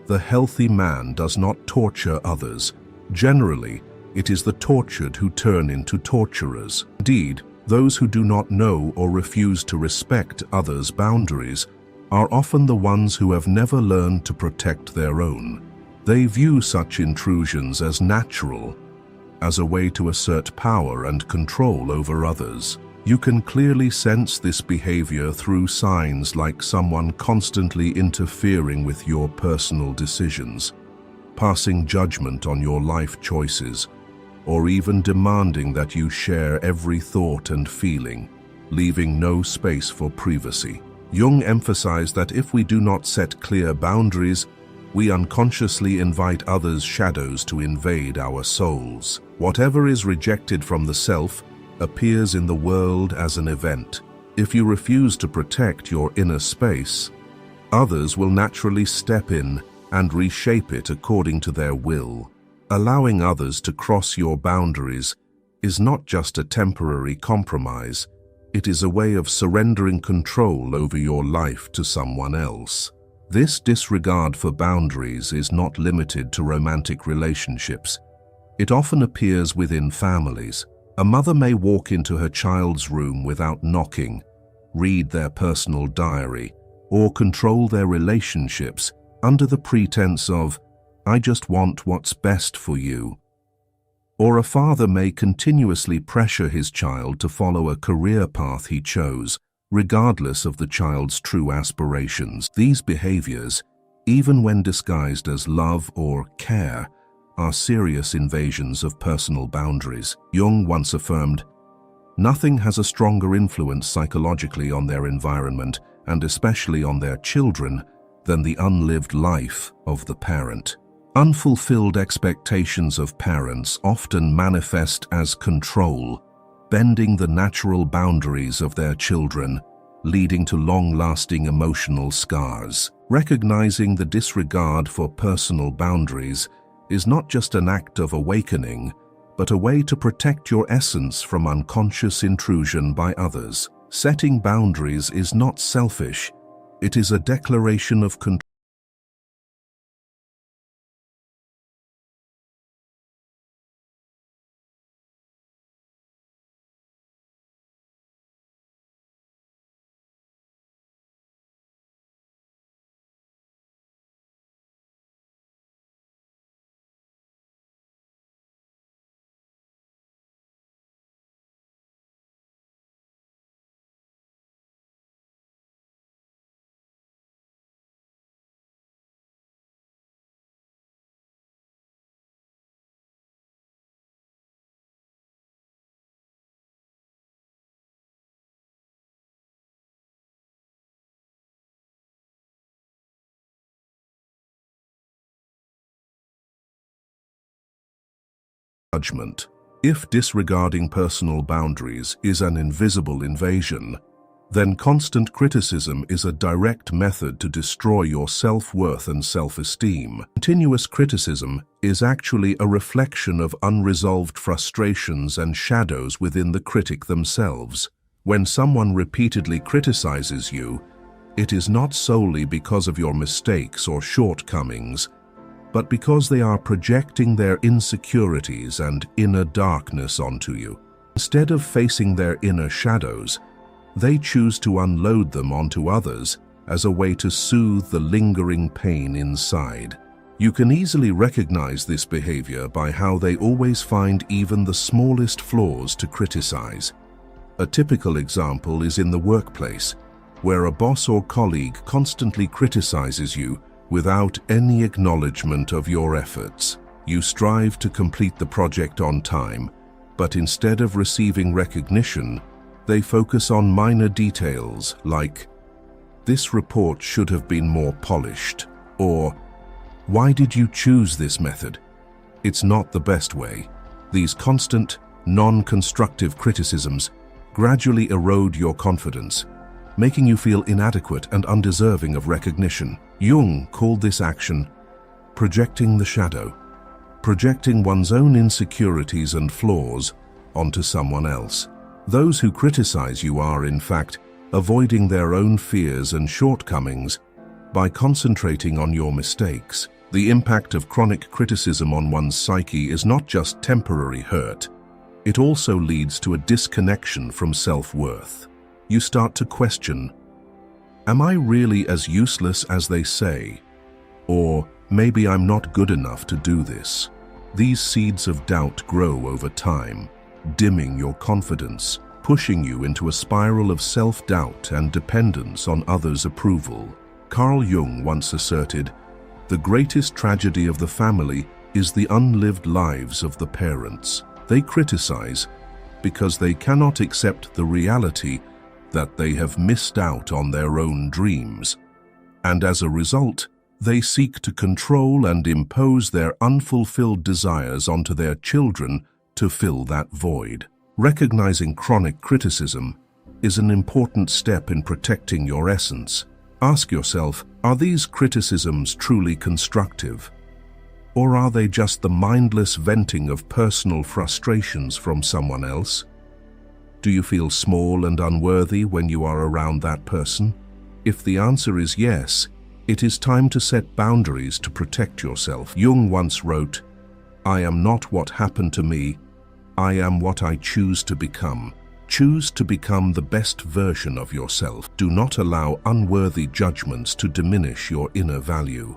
"The healthy man does not torture others. Generally, it is the tortured who turn into torturers." Indeed, those who do not know or refuse to respect others' boundaries are often the ones who have never learned to protect their own. They view such intrusions as natural, as a way to assert power and control over others. You can clearly sense this behavior through signs like someone constantly interfering with your personal decisions, passing judgment on your life choices, or even demanding that you share every thought and feeling. leaving no space for privacy. Jung emphasized that if we do not set clear boundaries, we unconsciously invite others' shadows to invade our souls. Whatever is rejected from the self appears in the world as an event. If you refuse to protect your inner space, others will naturally step in and reshape it according to their will. Allowing others to cross your boundaries is not just a temporary compromise, it is a way of surrendering control over your life to someone else. This disregard for boundaries is not limited to romantic relationships. It often appears within families. A mother may walk into her child's room without knocking, read their personal diary, or control their relationships under the pretense of, "I just want what's best for you." Or a father may continuously pressure his child to follow a career path he chose, regardless of the child's true aspirations. These behaviors, even when disguised as love or care, are serious invasions of personal boundaries. Jung once affirmed, "Nothing has a stronger influence psychologically on their environment, and especially on their children, than the unlived life of the parent." Unfulfilled expectations of parents often manifest as control, bending the natural boundaries of their children, leading to long-lasting emotional scars. Recognizing the disregard for personal boundaries is not just an act of awakening, but a way to protect your essence from unconscious intrusion by others. Setting boundaries is not selfish, it is a declaration of control. Judgment. If disregarding personal boundaries is an invisible invasion, then constant criticism is a direct method to destroy your self-worth and self-esteem. Continuous criticism is actually a reflection of unresolved frustrations and shadows within the critic themselves. When someone repeatedly criticizes you, it is not solely because of your mistakes or shortcomings, but because they are projecting their insecurities and inner darkness onto you. Instead of facing their inner shadows, they choose to unload them onto others as a way to soothe the lingering pain inside. You can easily recognize this behavior by how they always find even the smallest flaws to criticize. A typical example is in the workplace, where a boss or colleague constantly criticizes you without any acknowledgement of your efforts. You strive to complete the project on time, but instead of receiving recognition, they focus on minor details like, "This report should have been more polished," or "Why did you choose this method? It's not the best way." These constant, non-constructive criticisms gradually erode your confidence, making you feel inadequate and undeserving of recognition. Jung called this action projecting the shadow, projecting one's own insecurities and flaws onto someone else. Those who criticize you are, in fact, avoiding their own fears and shortcomings by concentrating on your mistakes. The impact of chronic criticism on one's psyche is not just temporary hurt, it also leads to a disconnection from self-worth. You start to question, "Am I really as useless as they say?" Or, "Maybe I'm not good enough to do this." These seeds of doubt grow over time, dimming your confidence, pushing you into a spiral of self-doubt and dependence on others' approval. Carl Jung once asserted, "The greatest tragedy of the family is the unlived lives of the parents. They criticize because they cannot accept the reality that they have missed out on their own dreams, and as a result, they seek to control and impose their unfulfilled desires onto their children to fill that void. Recognizing chronic criticism is an important step in protecting your essence. Ask yourself, are these criticisms truly constructive? Or are they just the mindless venting of personal frustrations from someone else? Do you feel small and unworthy when you are around that person? If the answer is yes, it is time to set boundaries to protect yourself. Jung once wrote, "I am not what happened to me, I am what I choose to become." Choose to become the best version of yourself. Do not allow unworthy judgments to diminish your inner value.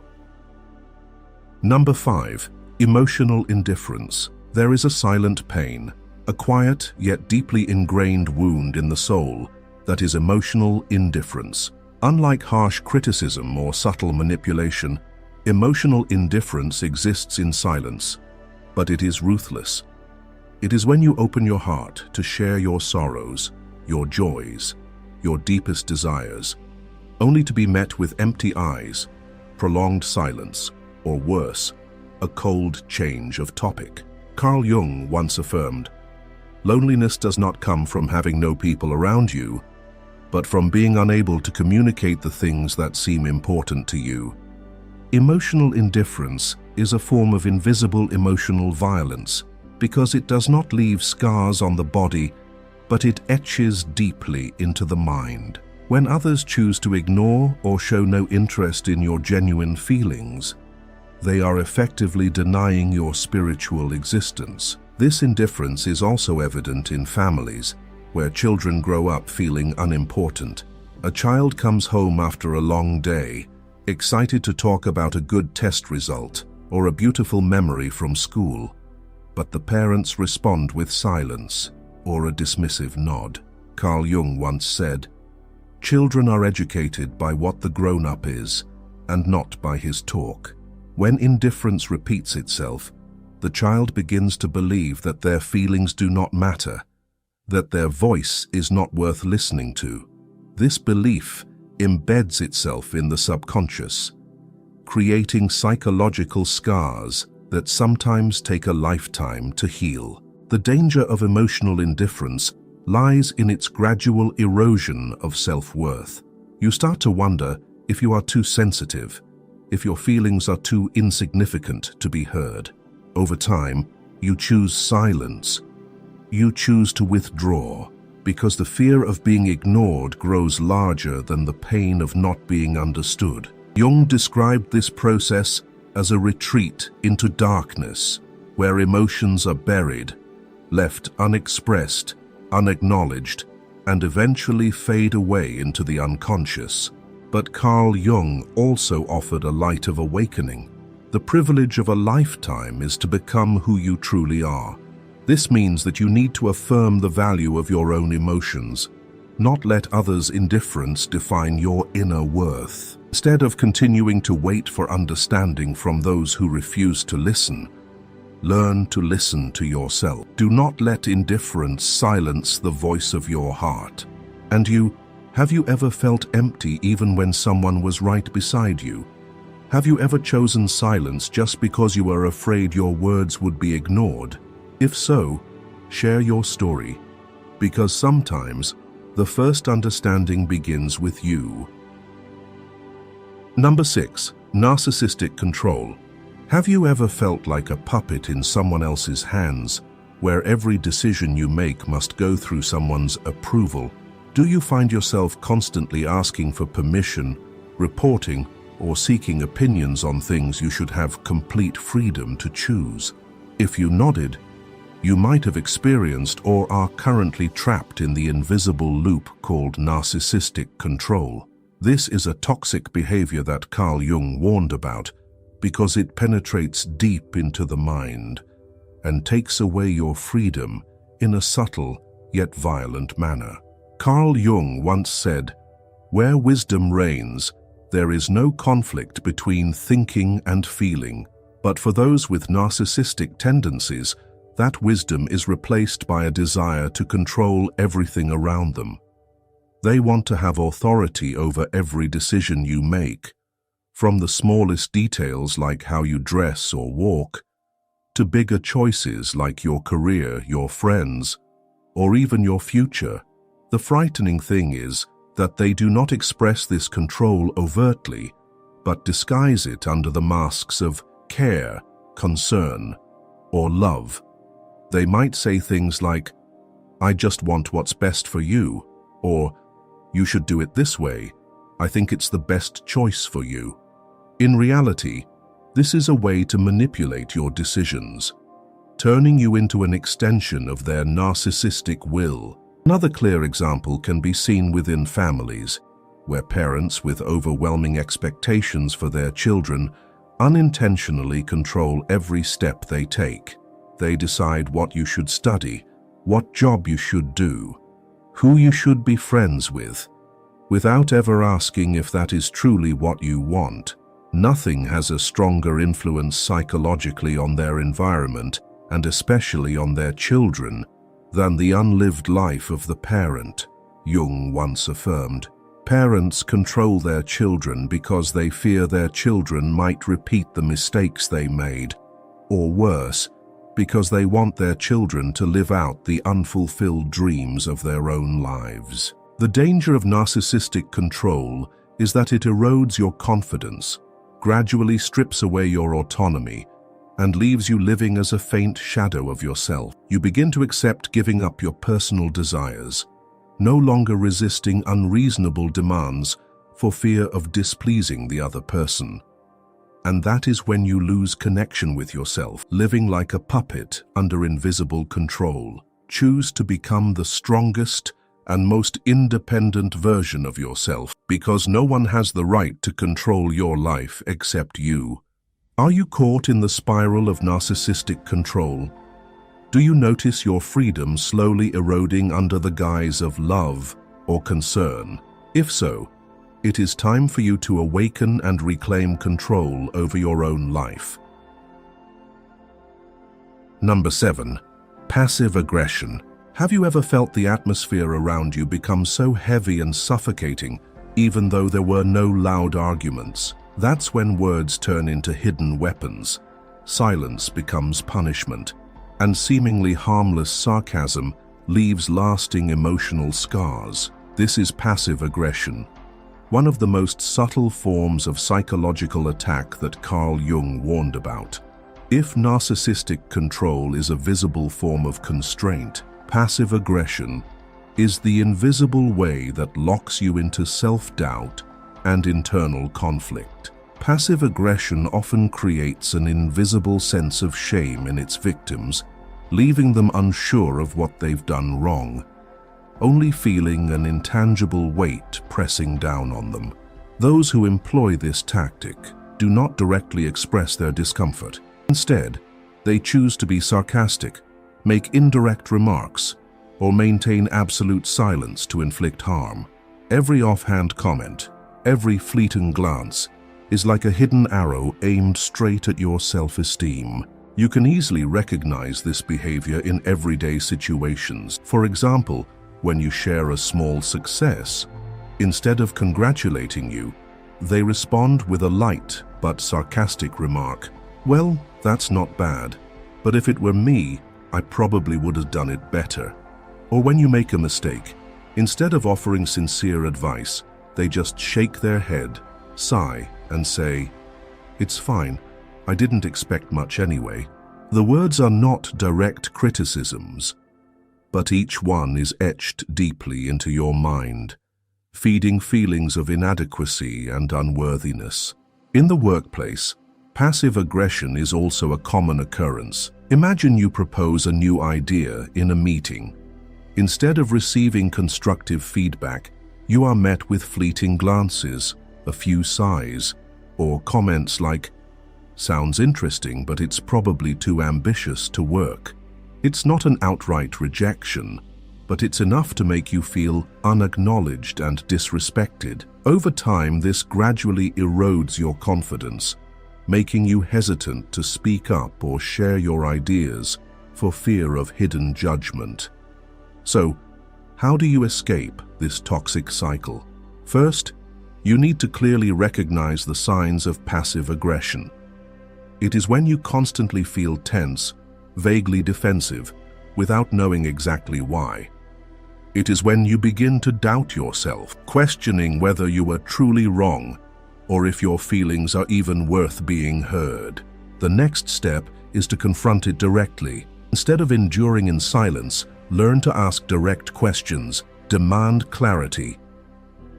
Number 5. Emotional indifference. There is a silent pain, a quiet yet deeply ingrained wound in the soul that is emotional indifference. Unlike harsh criticism or subtle manipulation, emotional indifference exists in silence, but it is ruthless. It is when you open your heart to share your sorrows, your joys, your deepest desires, only to be met with empty eyes, prolonged silence, or worse, a cold change of topic. Carl Jung once affirmed, "Loneliness does not come from having no people around you, but from being unable to communicate the things that seem important to you." Emotional indifference is a form of invisible emotional violence, because it does not leave scars on the body, but it etches deeply into the mind. When others choose to ignore or show no interest in your genuine feelings, they are effectively denying your spiritual existence. This indifference is also evident in families, where children grow up feeling unimportant. A child comes home after a long day, excited to talk about a good test result or a beautiful memory from school, but the parents respond with silence or a dismissive nod. Carl Jung once said, "Children are educated by what the grown-up is, and not by his talk." When indifference repeats itself, the child begins to believe that their feelings do not matter, that their voice is not worth listening to. This belief embeds itself in the subconscious, creating psychological scars that sometimes take a lifetime to heal. The danger of emotional indifference lies in its gradual erosion of self-worth. You start to wonder if you are too sensitive, if your feelings are too insignificant to be heard. Over time, you choose silence. You choose to withdraw, because the fear of being ignored grows larger than the pain of not being understood. Jung described this process as a retreat into darkness, where emotions are buried, left unexpressed, unacknowledged, and eventually fade away into the unconscious. But Carl Jung also offered a light of awakening. The privilege of a lifetime is to become who you truly are. This means that you need to affirm the value of your own emotions, not let others' indifference define your inner worth. Instead of continuing to wait for understanding from those who refuse to listen, learn to listen to yourself. Do not let indifference silence the voice of your heart. And have you ever felt empty even when someone was right beside you? Have you ever chosen silence just because you were afraid your words would be ignored? If so, share your story, because sometimes the first understanding begins with you. Number 6. Narcissistic control. Have you ever felt like a puppet in someone else's hands, where every decision you make must go through someone's approval? Do you find yourself constantly asking for permission, reporting, or seeking opinions on things you should have complete freedom to choose? If you nodded, you might have experienced or are currently trapped in the invisible loop called narcissistic control. This is a toxic behavior that Carl Jung warned about because it penetrates deep into the mind and takes away your freedom in a subtle yet violent manner. Carl Jung once said, "Where wisdom reigns, there is no conflict between thinking and feeling, but for those with narcissistic tendencies, that wisdom is replaced by a desire to control everything around them." They want to have authority over every decision you make, from the smallest details like how you dress or walk, to bigger choices like your career, your friends, or even your future. The frightening thing is that they do not express this control overtly, but disguise it under the masks of care, concern, or love. They might say things like, "I just want what's best for you," or "You should do it this way. I think it's the best choice for you." In reality, this is a way to manipulate your decisions, turning you into an extension of their narcissistic will. Another clear example can be seen within families, where parents with overwhelming expectations for their children unintentionally control every step they take. They decide what you should study, what job you should do, who you should be friends with, without ever asking if that is truly what you want. Nothing has a stronger influence psychologically on their environment, and especially on their children, than the unlived life of the parent. Jung once affirmed, "Parents control their children because they fear their children might repeat the mistakes they made, or worse, because they want their children to live out the unfulfilled dreams of their own lives." The danger of narcissistic control is that it erodes your confidence, gradually strips away your autonomy, and leaves you living as a faint shadow of yourself. You begin to accept giving up your personal desires, no longer resisting unreasonable demands for fear of displeasing the other person. And that is when you lose connection with yourself, living like a puppet under invisible control. Choose to become the strongest and most independent version of yourself, because no one has the right to control your life except you. Are you caught in the spiral of narcissistic control? Do you notice your freedom slowly eroding under the guise of love or concern? If so, it is time for you to awaken and reclaim control over your own life. Number 7. Passive aggression. Have you ever felt the atmosphere around you become so heavy and suffocating, even though there were no loud arguments? That's when words turn into hidden weapons, silence becomes punishment, and seemingly harmless sarcasm leaves lasting emotional scars. This is passive aggression, one of the most subtle forms of psychological attack that Carl Jung warned about. If narcissistic control is a visible form of constraint, passive aggression is the invisible way that locks you into self-doubt and internal conflict. Passive aggression often creates an invisible sense of shame in its victims, leaving them unsure of what they've done wrong, only feeling an intangible weight pressing down on them. Those who employ this tactic do not directly express their discomfort. Instead, they choose to be sarcastic, make indirect remarks, or maintain absolute silence to inflict harm. Every offhand comment, every fleeting glance, is like a hidden arrow aimed straight at your self-esteem. You can easily recognize this behavior in everyday situations. For example, when you share a small success, instead of congratulating you, they respond with a light but sarcastic remark. "Well, that's not bad, but if it were me, I probably would have done it better." Or when you make a mistake, instead of offering sincere advice, they just shake their head, sigh, and say, "It's fine, I didn't expect much anyway." The words are not direct criticisms, but each one is etched deeply into your mind, feeding feelings of inadequacy and unworthiness. In the workplace, passive aggression is also a common occurrence. Imagine you propose a new idea in a meeting. Instead of receiving constructive feedback, you are met with fleeting glances, a few sighs, or comments like, "Sounds interesting, but it's probably too ambitious to work." It's not an outright rejection, but it's enough to make you feel unacknowledged and disrespected. Over time, this gradually erodes your confidence, making you hesitant to speak up or share your ideas for fear of hidden judgment. So, how do you escape? this toxic cycle. First, you need to clearly recognize the signs of passive aggression. It is when you constantly feel tense, vaguely defensive, without knowing exactly why. It is when you begin to doubt yourself, questioning whether you are truly wrong or if your feelings are even worth being heard. The next step is to confront it directly. Instead of enduring in silence, learn to ask direct questions, demand clarity.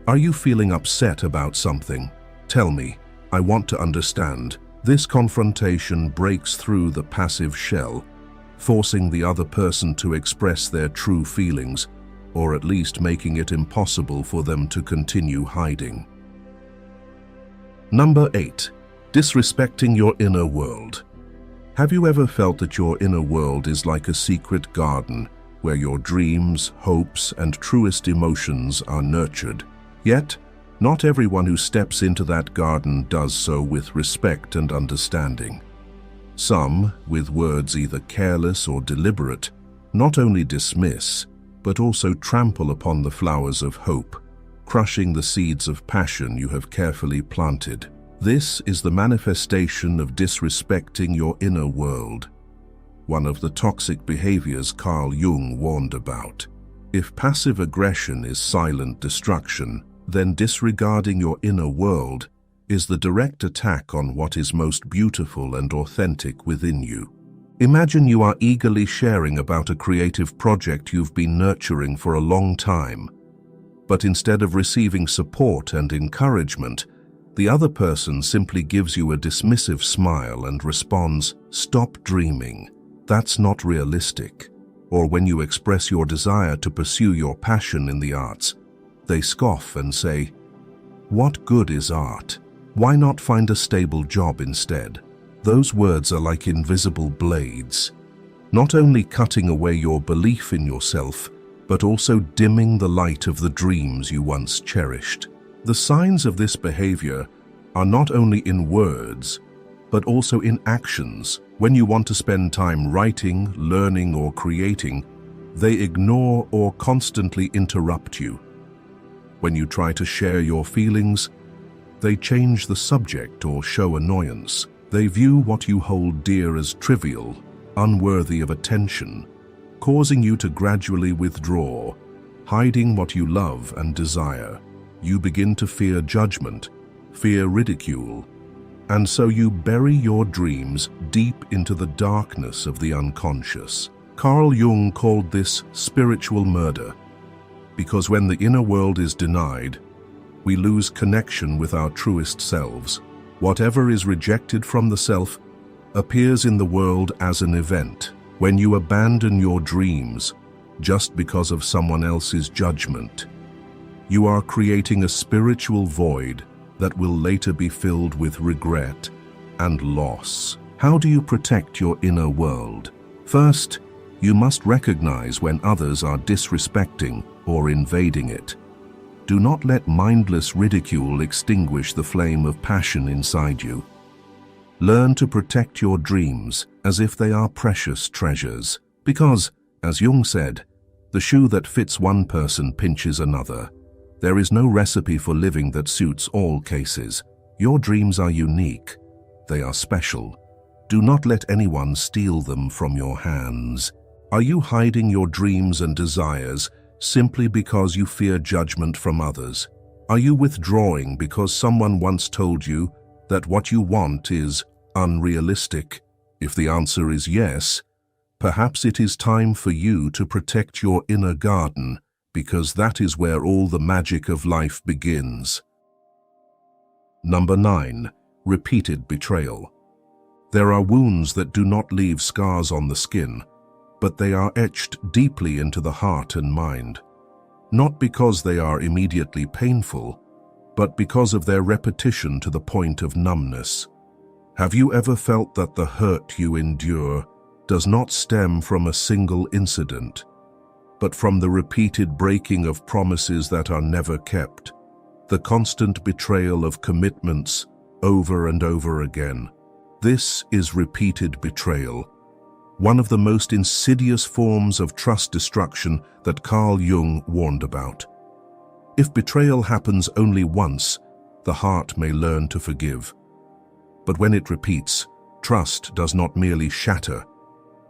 Are you feeling upset about something? Tell me, I want to understand. This confrontation breaks through the passive shell, forcing the other person to express their true feelings, or at least making it impossible for them to continue hiding. Number 8. Disrespecting your inner world. Have you ever felt that your inner world is like a secret garden where your dreams, hopes, and truest emotions are nurtured? Yet, not everyone who steps into that garden does so with respect and understanding. Some, with words either careless or deliberate, not only dismiss, but also trample upon the flowers of hope, crushing the seeds of passion you have carefully planted. This is the manifestation of disrespecting your inner world, one of the toxic behaviors Carl Jung warned about. If passive aggression is silent destruction, then disregarding your inner world is the direct attack on what is most beautiful and authentic within you. Imagine you are eagerly sharing about a creative project you've been nurturing for a long time. But instead of receiving support and encouragement, the other person simply gives you a dismissive smile and responds, "Stop dreaming. That's not realistic." Or when you express your desire to pursue your passion in the arts, they scoff and say, "What good is art? Why not find a stable job instead?" Those words are like invisible blades, not only cutting away your belief in yourself, but also dimming the light of the dreams you once cherished. The signs of this behavior are not only in words, but also in actions. When you want to spend time writing, learning, or creating, they ignore or constantly interrupt you. When you try to share your feelings, they change the subject or show annoyance. They view what you hold dear as trivial, unworthy of attention, causing you to gradually withdraw, hiding what you love and desire. You begin to fear judgment, fear ridicule, and so you bury your dreams deep into the darkness of the unconscious. Carl Jung called this spiritual murder, because when the inner world is denied, we lose connection with our truest selves. Whatever is rejected from the self appears in the world as an event. When you abandon your dreams just because of someone else's judgment, you are creating a spiritual void that will later be filled with regret and loss. How do you protect your inner world? First, you must recognize when others are disrespecting or invading it. Do not let mindless ridicule extinguish the flame of passion inside you. Learn to protect your dreams as if they are precious treasures, because, as Jung said, the shoe that fits one person pinches another. There is no recipe for living that suits all cases. Your dreams are unique. They are special. Do not let anyone steal them from your hands. Are you hiding your dreams and desires simply because you fear judgment from others? Are you withdrawing because someone once told you that what you want is unrealistic? If the answer is yes, perhaps it is time for you to protect your inner garden, because that is where all the magic of life begins. Number 9. Repeated betrayal. There are wounds that do not leave scars on the skin, but they are etched deeply into the heart and mind. Not because they are immediately painful, but because of their repetition to the point of numbness. Have you ever felt that the hurt you endure does not stem from a single incident, but from the repeated breaking of promises that are never kept, the constant betrayal of commitments over and over again? This is repeated betrayal, one of the most insidious forms of trust destruction that Carl Jung warned about. If betrayal happens only once, the heart may learn to forgive. But when it repeats, trust does not merely shatter.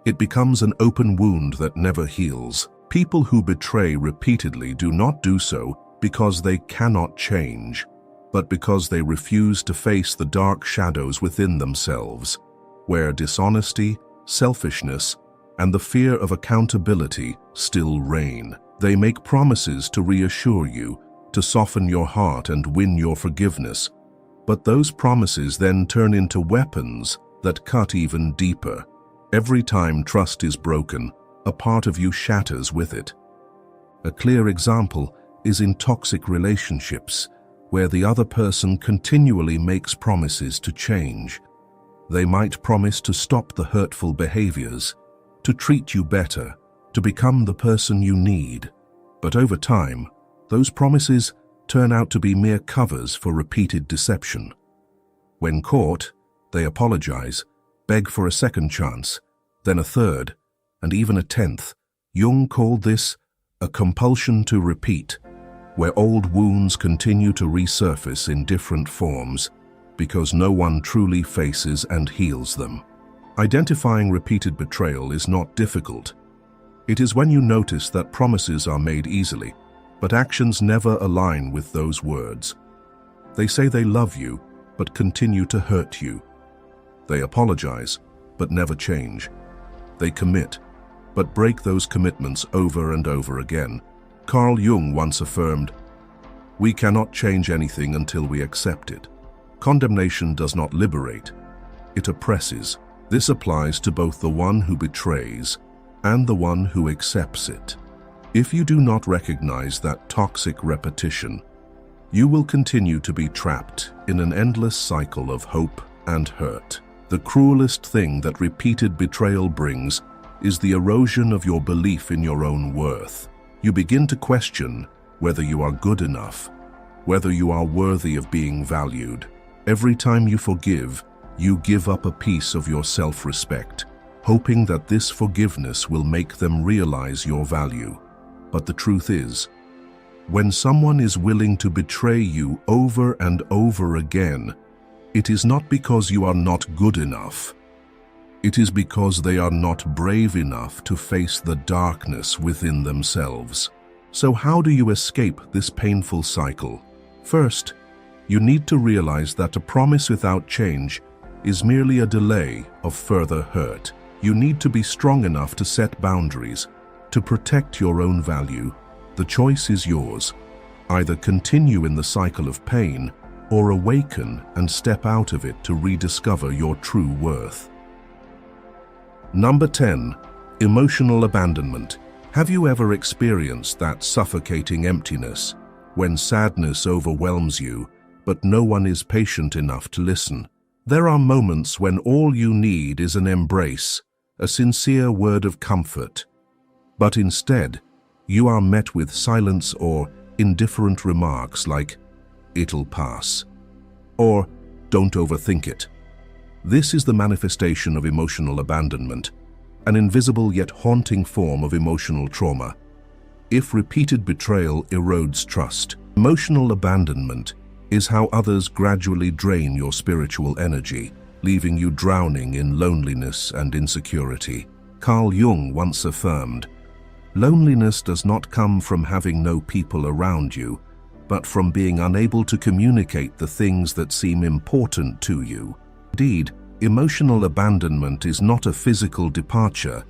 It becomes an open wound that never heals. People who betray repeatedly do not do so because they cannot change, but because they refuse to face the dark shadows within themselves, where dishonesty, selfishness, and the fear of accountability still reign. They make promises to reassure you, to soften your heart and win your forgiveness, but those promises then turn into weapons that cut even deeper. Every time trust is broken, a part of you shatters with it. A clear example is in toxic relationships, where the other person continually makes promises to change. They might promise to stop the hurtful behaviors, to treat you better, to become the person you need. But over time, those promises turn out to be mere covers for repeated deception. When caught, they apologize, beg for a second chance, then a third, and even a 10th. Jung called this a compulsion to repeat, where old wounds continue to resurface in different forms because no one truly faces and heals them. Identifying repeated betrayal is not difficult. It is when you notice that promises are made easily, but actions never align with those words. They say they love you, but continue to hurt you. They apologize, but never change. They commit, but break those commitments over and over again. Carl Jung once affirmed, "We cannot change anything until we accept it." Condemnation does not liberate, it oppresses. This applies to both the one who betrays and the one who accepts it. If you do not recognize that toxic repetition, you will continue to be trapped in an endless cycle of hope and hurt. The cruelest thing that repeated betrayal brings is the erosion of your belief in your own worth. You begin to question whether you are good enough, whether you are worthy of being valued. Every time you forgive, you give up a piece of your self-respect, hoping that this forgiveness will make them realize your value. But the truth is, when someone is willing to betray you over and over again, it is not because you are not good enough. It is because they are not brave enough to face the darkness within themselves. So how do you escape this painful cycle? First, you need to realize that a promise without change is merely a delay of further hurt. You need to be strong enough to set boundaries, to protect your own value. The choice is yours. Either continue in the cycle of pain or awaken and step out of it to rediscover your true worth. Number 10. Emotional abandonment. Have you ever experienced that suffocating emptiness when sadness overwhelms you, but no one is patient enough to listen? There are moments when all you need is an embrace, a sincere word of comfort. But instead, you are met with silence or indifferent remarks like, "It'll pass," or "Don't overthink it." This is the manifestation of emotional abandonment, an invisible yet haunting form of emotional trauma. If repeated betrayal erodes trust, emotional abandonment is how others gradually drain your spiritual energy, leaving you drowning in loneliness and insecurity. Carl Jung once affirmed, "Loneliness does not come from having no people around you, but from being unable to communicate the things that seem important to you." Indeed, emotional abandonment is not a physical departure,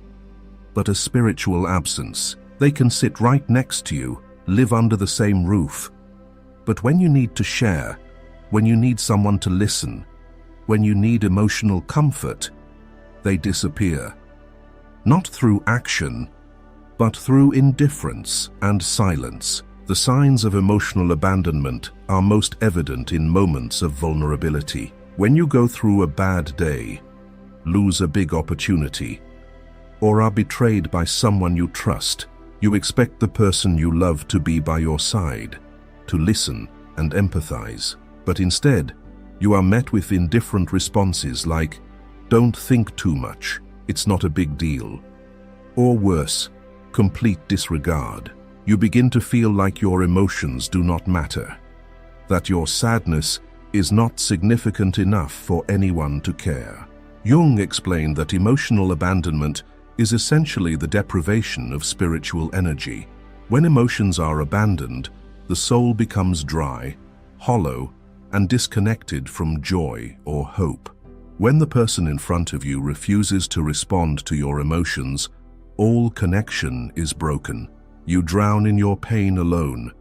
but a spiritual absence. They can sit right next to you, live under the same roof. But when you need to share, when you need someone to listen, when you need emotional comfort, they disappear. Not through action, but through indifference and silence. The signs of emotional abandonment are most evident in moments of vulnerability. When you go through a bad day, lose a big opportunity, or are betrayed by someone you trust, you expect the person you love to be by your side, to listen and empathize. But instead, you are met with indifferent responses like, "Don't think too much, it's not a big deal," or worse, complete disregard. You begin to feel like your emotions do not matter, that your sadness is not significant enough for anyone to care. Jung explained that emotional abandonment is essentially the deprivation of spiritual energy. When emotions are abandoned, the soul becomes dry, hollow, and disconnected from joy or hope. When the person in front of you refuses to respond to your emotions, all connection is broken. You drown in your pain alone,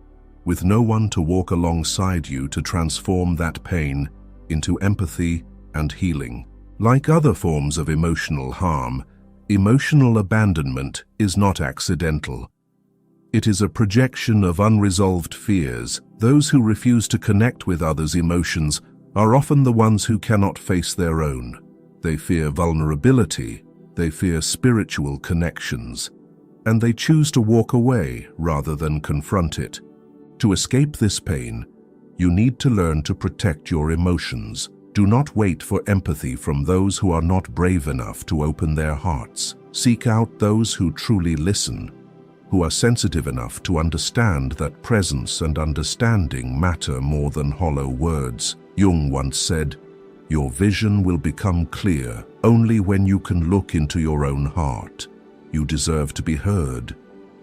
with no one to walk alongside you to transform that pain into empathy and healing. Like other forms of emotional harm, emotional abandonment is not accidental. It is a projection of unresolved fears. Those who refuse to connect with others' emotions are often the ones who cannot face their own. They fear vulnerability, they fear spiritual connections, and they choose to walk away rather than confront it. To escape this pain, you need to learn to protect your emotions. Do not wait for empathy from those who are not brave enough to open their hearts. Seek out those who truly listen, who are sensitive enough to understand that presence and understanding matter more than hollow words. Jung once said, "Your vision will become clear only when you can look into your own heart. You deserve to be heard.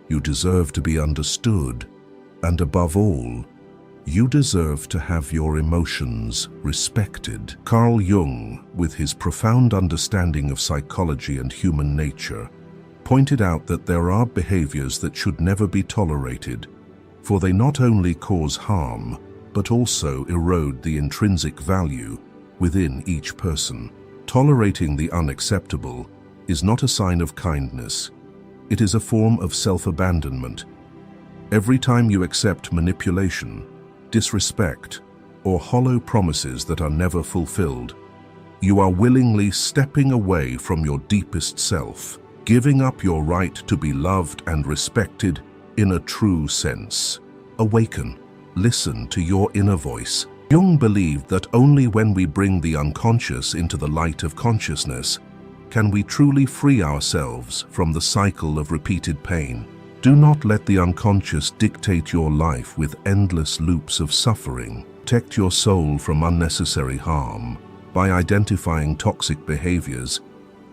You deserve to be understood. And above all, you deserve to have your emotions respected." Carl Jung, with his profound understanding of psychology and human nature, pointed out that there are behaviors that should never be tolerated, for they not only cause harm, but also erode the intrinsic value within each person. Tolerating the unacceptable is not a sign of kindness. It is a form of self-abandonment. Every time you accept manipulation, disrespect, or hollow promises that are never fulfilled, you are willingly stepping away from your deepest self, giving up your right to be loved and respected in a true sense. Awaken. Listen to your inner voice. Jung believed that only when we bring the unconscious into the light of consciousness can we truly free ourselves from the cycle of repeated pain. Do not let the unconscious dictate your life with endless loops of suffering. Protect your soul from unnecessary harm. By identifying toxic behaviors,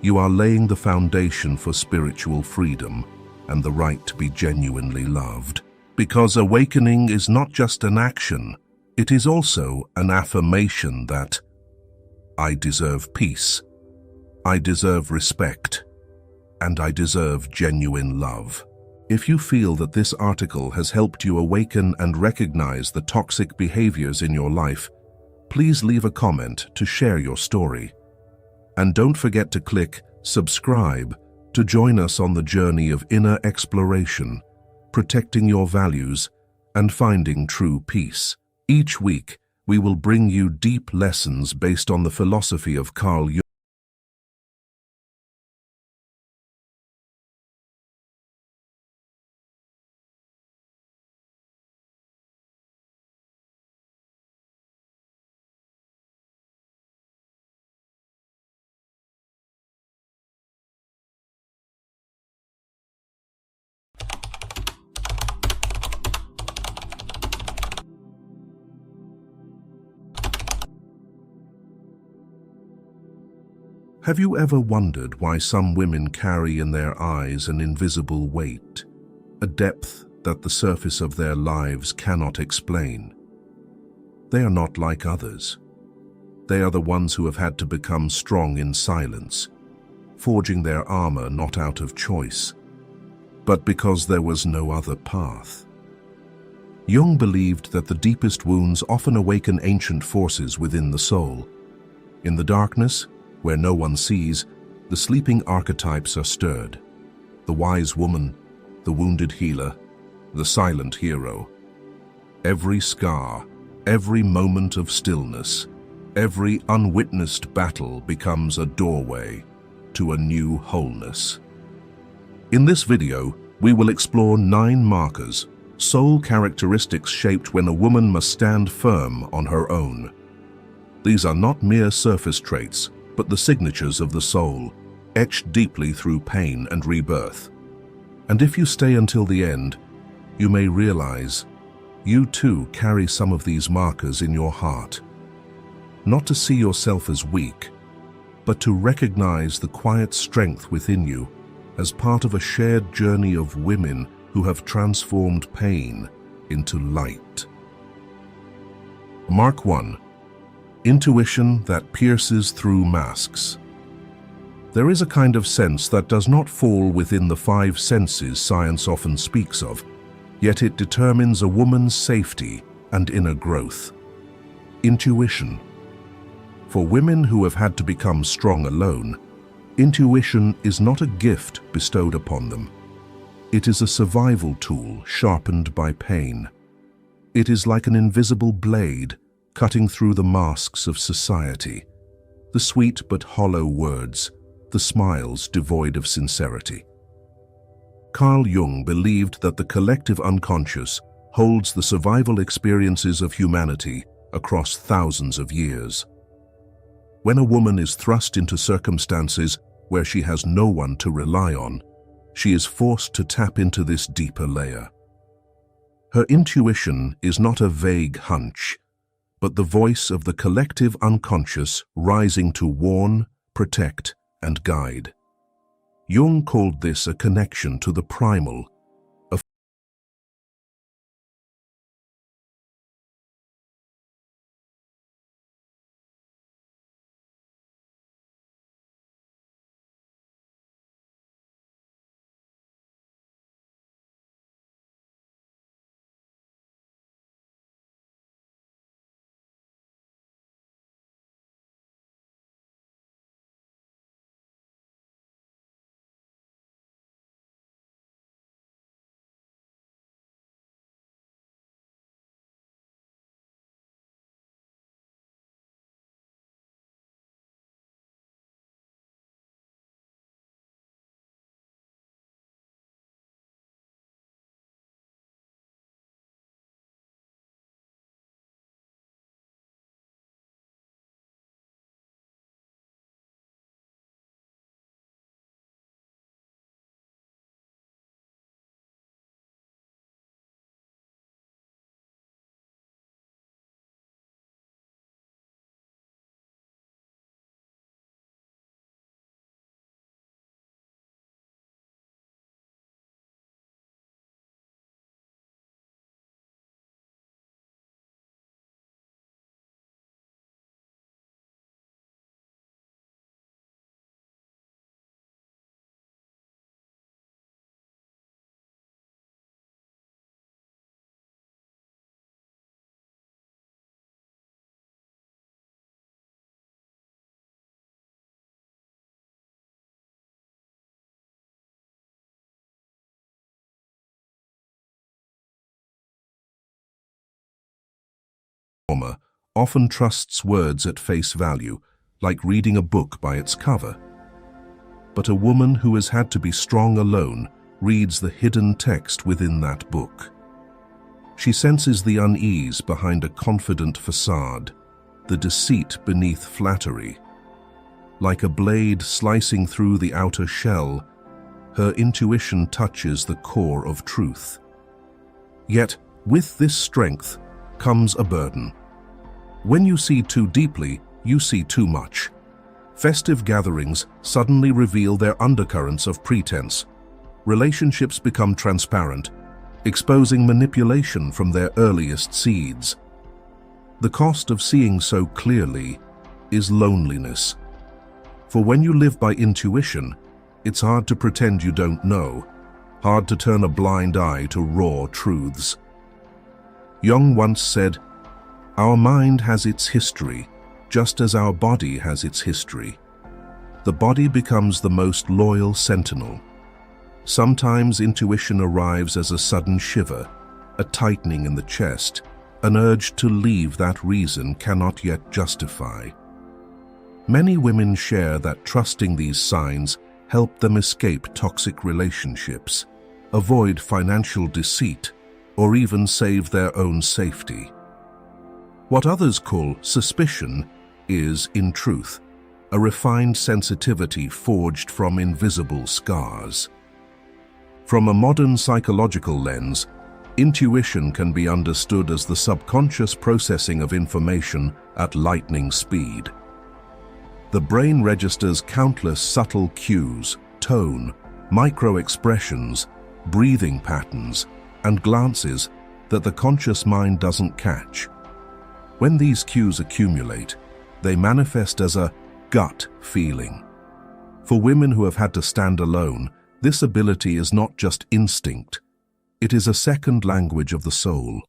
you are laying the foundation for spiritual freedom and the right to be genuinely loved. Because awakening is not just an action, it is also an affirmation that I deserve peace, I deserve respect, and I deserve genuine love. If you feel that this article has helped you awaken and recognize the toxic behaviors in your life, please leave a comment to share your story. And don't forget to click subscribe to join us on the journey of inner exploration, protecting your values, and finding true peace. Each week, we will bring you deep lessons based on the philosophy of Carl Jung. Have you ever wondered why some women carry in their eyes an invisible weight, a depth that the surface of their lives cannot explain? They are not like others. They are the ones who have had to become strong in silence, forging their armor not out of choice, but because there was no other path. Jung believed that the deepest wounds often awaken ancient forces within the soul. In the darkness, where no one sees, the sleeping archetypes are stirred. The wise woman, the wounded healer, the silent hero. Every scar, every moment of stillness, every unwitnessed battle becomes a doorway to a new wholeness. In this video, we will explore 9 markers, soul characteristics shaped when a woman must stand firm on her own. These are not mere surface traits, but the signatures of the soul, etched deeply through pain and rebirth. And if you stay until the end, you may realize you too carry some of these markers in your heart. Not to see yourself as weak, but to recognize the quiet strength within you as part of a shared journey of women who have transformed pain into light. Mark 1. Intuition that pierces through masks. There is a kind of sense that does not fall within the 5 senses science often speaks of, yet it determines a woman's safety and inner growth. Intuition. For women who have had to become strong alone, intuition is not a gift bestowed upon them. It is a survival tool sharpened by pain. It is like an invisible blade cutting through the masks of society, the sweet but hollow words, the smiles devoid of sincerity. Carl Jung believed that the collective unconscious holds the survival experiences of humanity across thousands of years. When a woman is thrust into circumstances where she has no one to rely on, she is forced to tap into this deeper layer. Her intuition is not a vague hunch, but the voice of the collective unconscious rising to warn, protect, and guide. Jung called this a connection to the primal, often trusts words at face value, like reading a book by its cover. But a woman who has had to be strong alone reads the hidden text within that book. She senses the unease behind a confident facade, the deceit beneath flattery. Like a blade slicing through the outer shell, her intuition touches the core of truth. Yet, with this strength comes a burden. When you see too deeply, you see too much. Festive gatherings suddenly reveal their undercurrents of pretense. Relationships become transparent, exposing manipulation from their earliest seeds. The cost of seeing so clearly is loneliness. For when you live by intuition, it's hard to pretend you don't know, hard to turn a blind eye to raw truths. Jung once said, "Our mind has its history, just as our body has its history. The body becomes the most loyal sentinel. Sometimes intuition arrives as a sudden shiver, a tightening in the chest, an urge to leave that reason cannot yet justify." Many women share that trusting these signs help them escape toxic relationships, avoid financial deceit, or even save their own safety. What others call suspicion is, in truth, a refined sensitivity forged from invisible scars. From a modern psychological lens, Intuition can be understood as the subconscious processing of information at lightning speed. The brain registers countless subtle cues, tone, micro-expressions, breathing patterns, and glances that the conscious mind doesn't catch. When these cues accumulate, they manifest as a gut feeling. For women who have had to stand alone, this ability is not just instinct. It is a second language of the soul.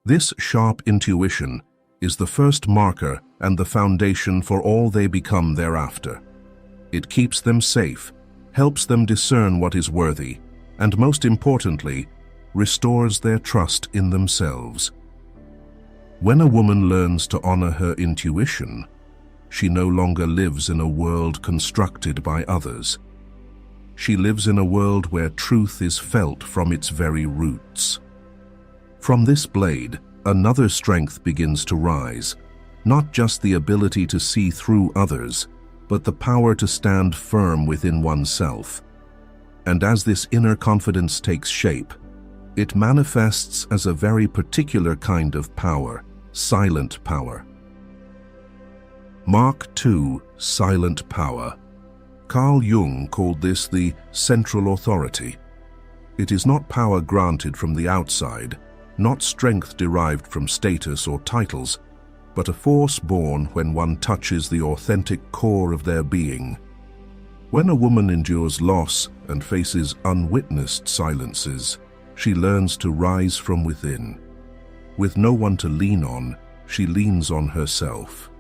This sharp intuition is the first marker and the foundation for all they become thereafter. It keeps them safe, helps them discern what is worthy, and most importantly, restores their trust in themselves. When a woman learns to honor her intuition, she no longer lives in a world constructed by others. She lives in a world where truth is felt from its very roots. From this blade, another strength begins to rise, not just the ability to see through others, but the power to stand firm within oneself. And as this inner confidence takes shape, it manifests as a very particular kind of power, silent power. Mark II, silent power. Carl Jung called this the central authority. It is not power granted from the outside, not strength derived from status or titles, but a force born when one touches the authentic core of their being. When a woman endures loss and faces unwitnessed silences, she learns to rise from within. With no one to lean on, she leans on herself.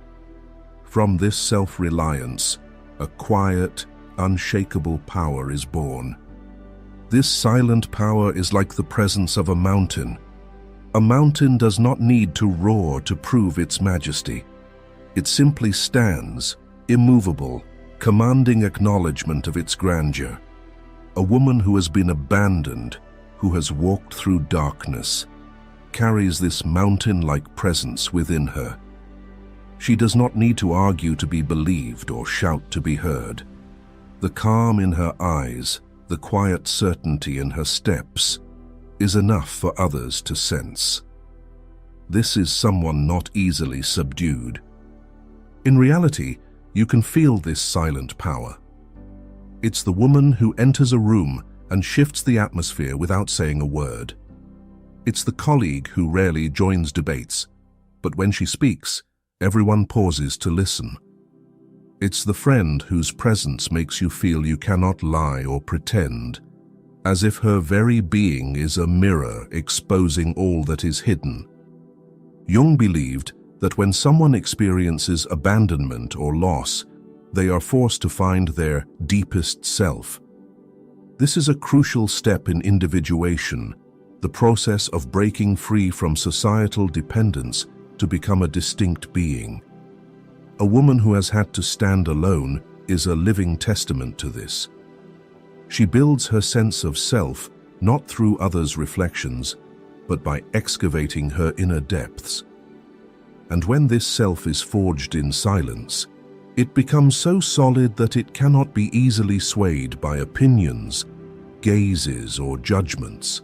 From this self-reliance, a quiet, unshakable power is born. This silent power is like the presence of a mountain. A mountain does not need to roar to prove its majesty. It simply stands, immovable, commanding acknowledgement of its grandeur. A woman who has been abandoned, who has walked through darkness, carries this mountain-like presence within her. She does not need to argue to be believed or shout to be heard. The calm in her eyes, the quiet certainty in her steps, is enough for others to sense. This is someone not easily subdued. In reality, you can feel this silent power. It's the woman who enters a room and shifts the atmosphere without saying a word. It's the colleague who rarely joins debates, but when she speaks, everyone pauses to listen. It's the friend whose presence makes you feel you cannot lie or pretend, as if her very being is a mirror exposing all that is hidden. Jung believed that when someone experiences abandonment or loss, they are forced to find their deepest self. This is a crucial step in individuation, the process of breaking free from societal dependence to become a distinct being. A woman who has had to stand alone is a living testament to this. She builds her sense of self not through others' reflections, but by excavating her inner depths. And when this self is forged in silence, it becomes so solid that it cannot be easily swayed by opinions, gazes, or judgments.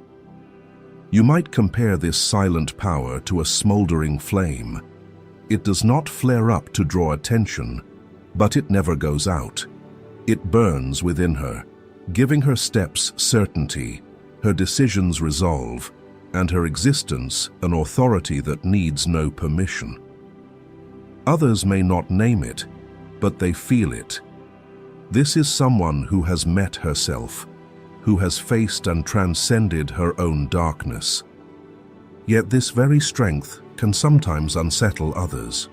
You might compare this silent power to a smoldering flame. It does not flare up to draw attention, but it never goes out. It burns within her, giving her steps certainty, her decisions resolve, and her existence an authority that needs no permission. Others may not name it, but they feel it. This is someone who has met herself, who has faced and transcended her own darkness. Yet this very strength can sometimes unsettle others.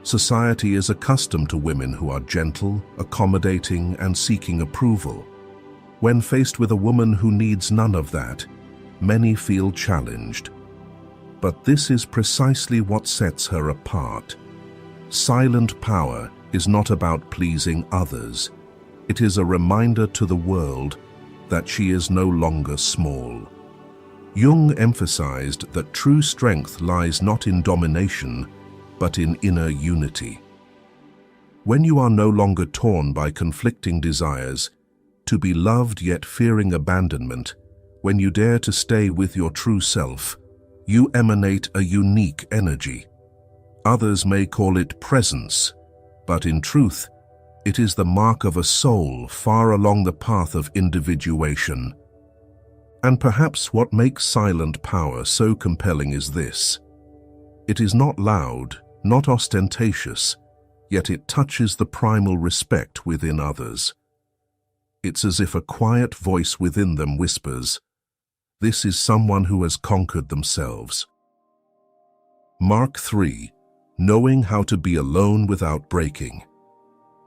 Society is accustomed to women who are gentle, accommodating, and seeking approval. When faced with a woman who needs none of that, many feel challenged. But this is precisely what sets her apart. Silent power is not about pleasing others. It is a reminder to the world that she is no longer small. Jung emphasized that true strength lies not in domination, but in inner unity. When you are no longer torn by conflicting desires, to be loved yet fearing abandonment, when you dare to stay with your true self, you emanate a unique energy. Others may call it presence, but in truth, it is the mark of a soul far along the path of individuation. And perhaps what makes silent power so compelling is this. It is not loud, not ostentatious, yet it touches the primal respect within others. It's as if a quiet voice within them whispers, "This is someone who has conquered themselves." Mark 3. Knowing how to be alone without breaking.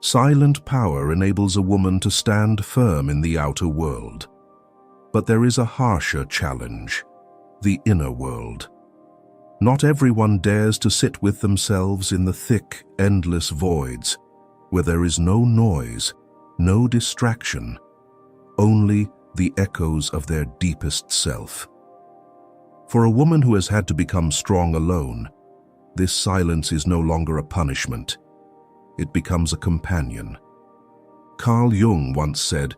Silent power enables a woman to stand firm in the outer world. But there is a harsher challenge, the inner world. Not everyone dares to sit with themselves in the thick, endless voids, where there is no noise, no distraction, only the echoes of their deepest self. For a woman who has had to become strong alone, this silence is no longer a punishment. It becomes a companion. Carl Jung once said,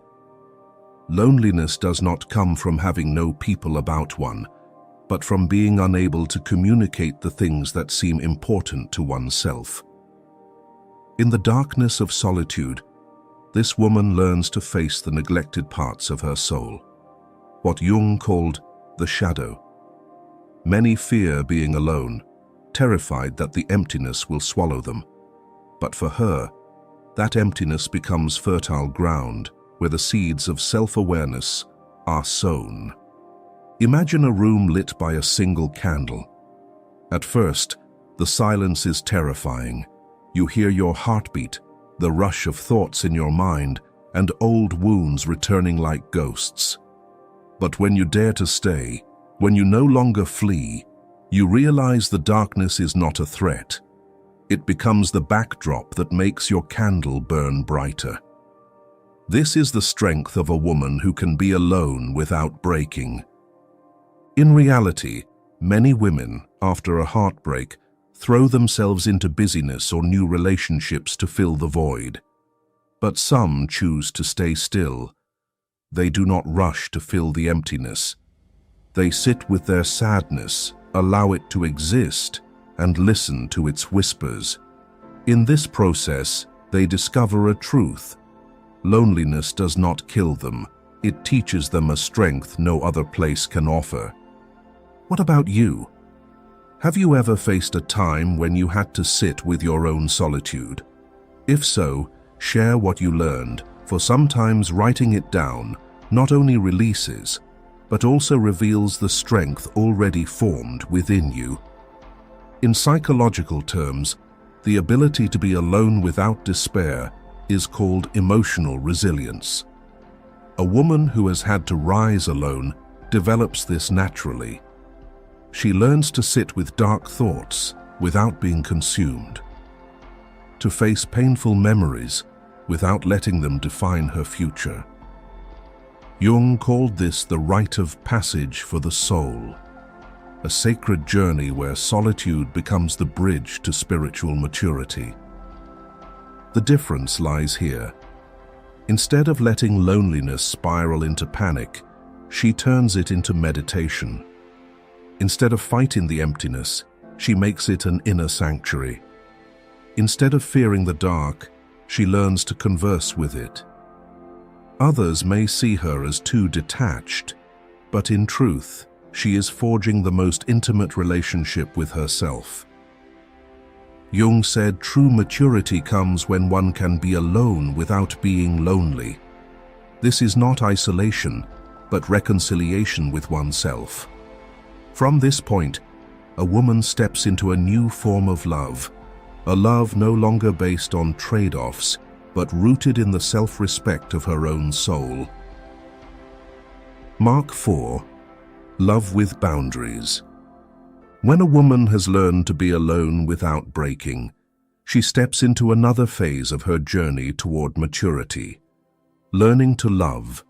"Loneliness does not come from having no people about one, but from being unable to communicate the things that seem important to oneself." In the darkness of solitude, this woman learns to face the neglected parts of her soul, what Jung called the shadow. Many fear being alone, terrified that the emptiness will swallow them. But for her, that emptiness becomes fertile ground where the seeds of self-awareness are sown. Imagine a room lit by a single candle. At first, the silence is terrifying. You hear your heartbeat, the rush of thoughts in your mind, and old wounds returning like ghosts. But when you dare to stay, when you no longer flee, you realize the darkness is not a threat. It becomes the backdrop that makes your candle burn brighter. This is the strength of a woman who can be alone without breaking. In reality, many women, after a heartbreak, throw themselves into busyness or new relationships to fill the void. But some choose to stay still. They do not rush to fill the emptiness. They sit with their sadness, allow it to exist, and listen to its whispers. In this process, they discover a truth. Loneliness does not kill them. It teaches them a strength no other place can offer. What about you? Have you ever faced a time when you had to sit with your own solitude? If so, share what you learned, for sometimes writing it down not only releases, but also reveals the strength already formed within you. In psychological terms, the ability to be alone without despair is called emotional resilience. A woman who has had to rise alone develops this naturally. She learns to sit with dark thoughts without being consumed, to face painful memories without letting them define her future. Jung called this the rite of passage for the soul, a sacred journey where solitude becomes the bridge to spiritual maturity. The difference lies here. Instead of letting loneliness spiral into panic, she turns it into meditation. Instead of fighting the emptiness, she makes it an inner sanctuary. Instead of fearing the dark, she learns to converse with it. Others may see her as too detached, but in truth, she is forging the most intimate relationship with herself. Jung said true maturity comes when one can be alone without being lonely. This is not isolation, but reconciliation with oneself. From this point, a woman steps into a new form of love, a love no longer based on trade-offs, but rooted in the self-respect of her own soul. Mark 4. Love with boundaries. When a woman has learned to be alone without breaking, she steps into another phase of her journey toward maturity, learning to love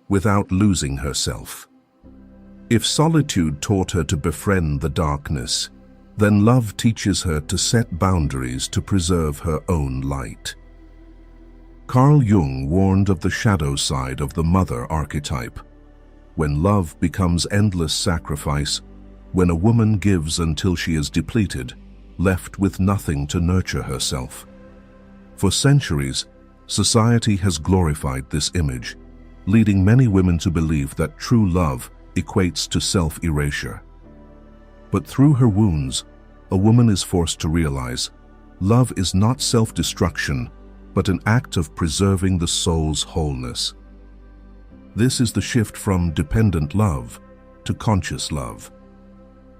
without losing herself. If solitude taught her to befriend the darkness, then love teaches her to set boundaries to preserve her own light. Carl Jung warned of the shadow side of the mother archetype. when love becomes endless sacrifice, when a woman gives until she is depleted, left with nothing to nurture herself. For centuries, society has glorified this image, leading many women to believe that true love equates to self-erasure. But through her wounds, a woman is forced to realize love is not self-destruction, but an act of preserving the soul's wholeness. This is the shift from dependent love to conscious love.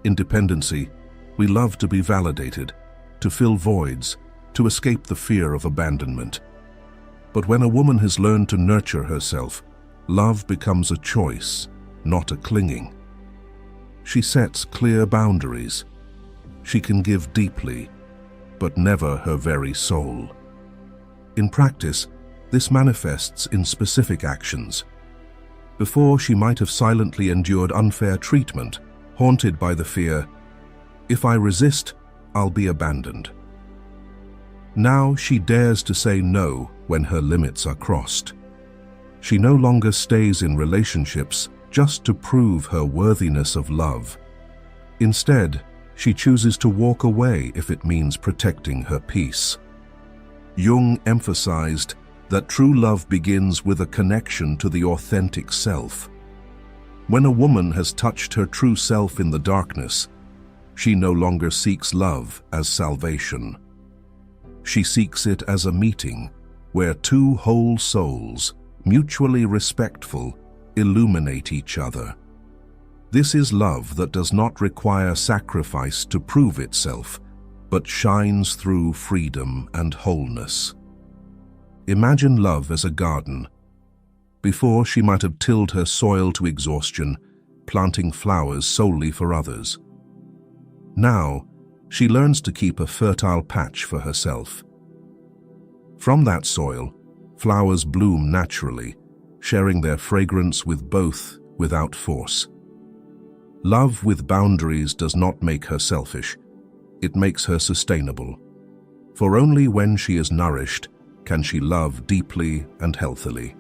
In dependency, we love to be validated, to fill voids, to escape the fear of abandonment. But when a woman has learned to nurture herself, love becomes a choice, not a clinging. She sets clear boundaries. She can give deeply, but never her very soul. In practice, this manifests in specific actions. Before, she might have silently endured unfair treatment, haunted by the fear, "If I resist, I'll be abandoned." Now she dares to say no when her limits are crossed. She no longer stays in relationships just to prove her worthiness of love. Instead, she chooses to walk away if it means protecting her peace. Jung emphasized that true love begins with a connection to the authentic self. When a woman has touched her true self in the darkness, she no longer seeks love as salvation. She seeks it as a meeting where two whole souls, mutually respectful, illuminate each other. This is love that does not require sacrifice to prove itself, but shines through freedom and wholeness. Imagine love as a garden. Before, she might have tilled her soil to exhaustion, planting flowers solely for others. Now, she learns to keep a fertile patch for herself. From that soil, flowers bloom naturally, sharing their fragrance with both without force. Love with boundaries does not make her selfish. It makes her sustainable. For only when she is nourished can she love deeply and healthily.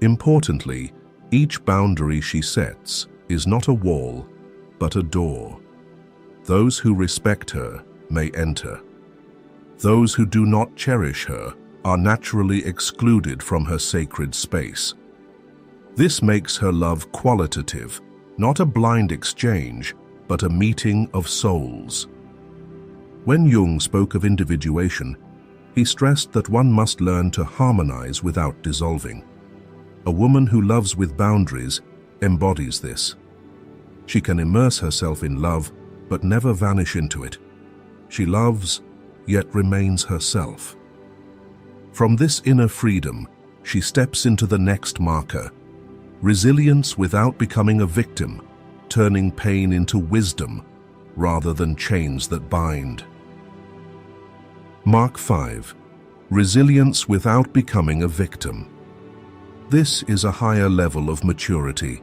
Importantly, each boundary she sets is not a wall, but a door. Those who respect her may enter. Those who do not cherish her are naturally excluded from her sacred space. This makes her love qualitative, not a blind exchange, but a meeting of souls. When Jung spoke of individuation, he stressed that one must learn to harmonize without dissolving. A woman who loves with boundaries embodies this. She can immerse herself in love, but never vanish into it. She loves, yet remains herself. From this inner freedom, she steps into the next marker, resilience without becoming a victim, turning pain into wisdom rather than chains that bind. Mark 5. Resilience without becoming a victim. This is a higher level of maturity,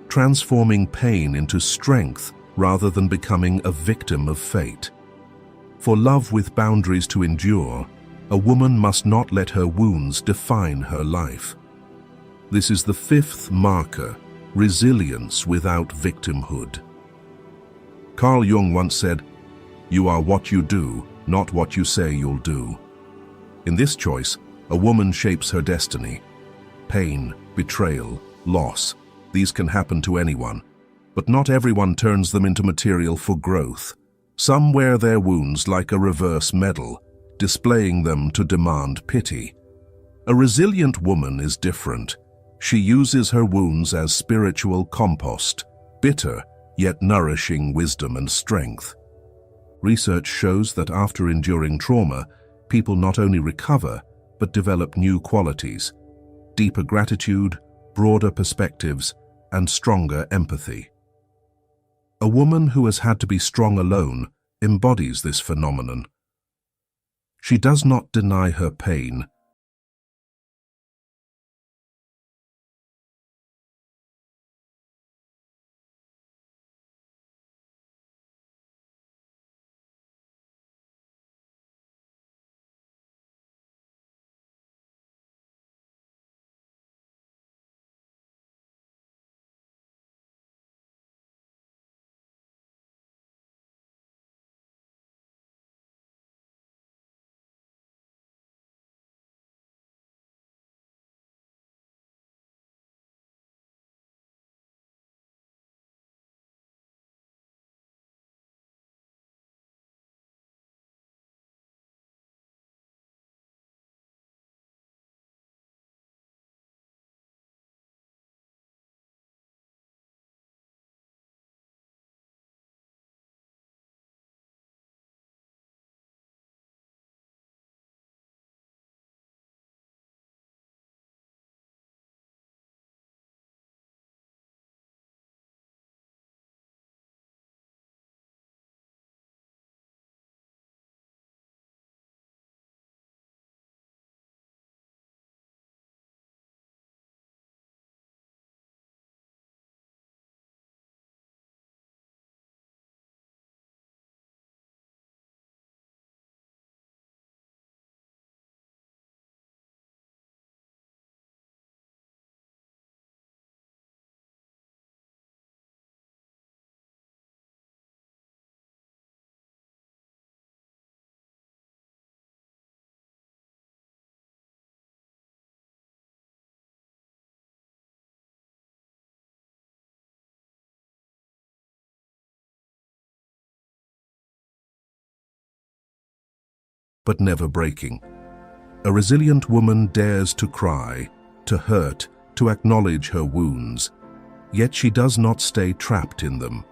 transforming pain into strength rather than becoming a victim of fate. For love with boundaries to endure, a woman must not let her wounds define her life. This is the fifth marker, resilience without victimhood. Carl Jung once said, "You are what you do, not what you say you'll do." In this choice, a woman shapes her destiny. Pain, betrayal, loss, these can happen to anyone, but not everyone turns them into material for growth. Some wear their wounds like a reverse medal, displaying them to demand pity. A resilient woman is different. She uses her wounds as spiritual compost, bitter yet nourishing wisdom and strength. Research shows that after enduring trauma, people not only recover, but develop new qualities: deeper gratitude, broader perspectives, and stronger empathy. A woman who has had to be strong alone embodies this phenomenon. She does not deny her pain, but never breaking. A resilient woman dares to cry, to hurt, to acknowledge her wounds, yet she does not stay trapped in them.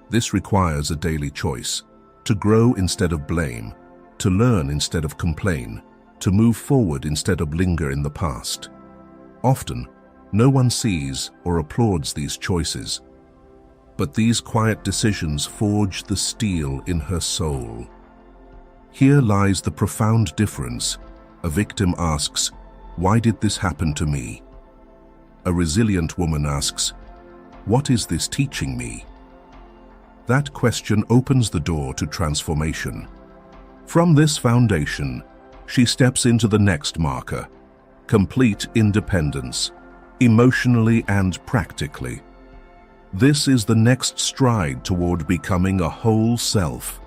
This requires a daily choice, to grow instead of blame, to learn instead of complain, to move forward instead of linger in the past. Often, no one sees or applauds these choices, but these quiet decisions forge the steel in her soul. Here lies the profound difference. A victim asks, "Why did this happen to me?" A resilient woman asks, "What is this teaching me?" That question opens the door to transformation. From this foundation, she steps into the next marker, complete independence, emotionally and practically. This is the next stride toward becoming a whole self.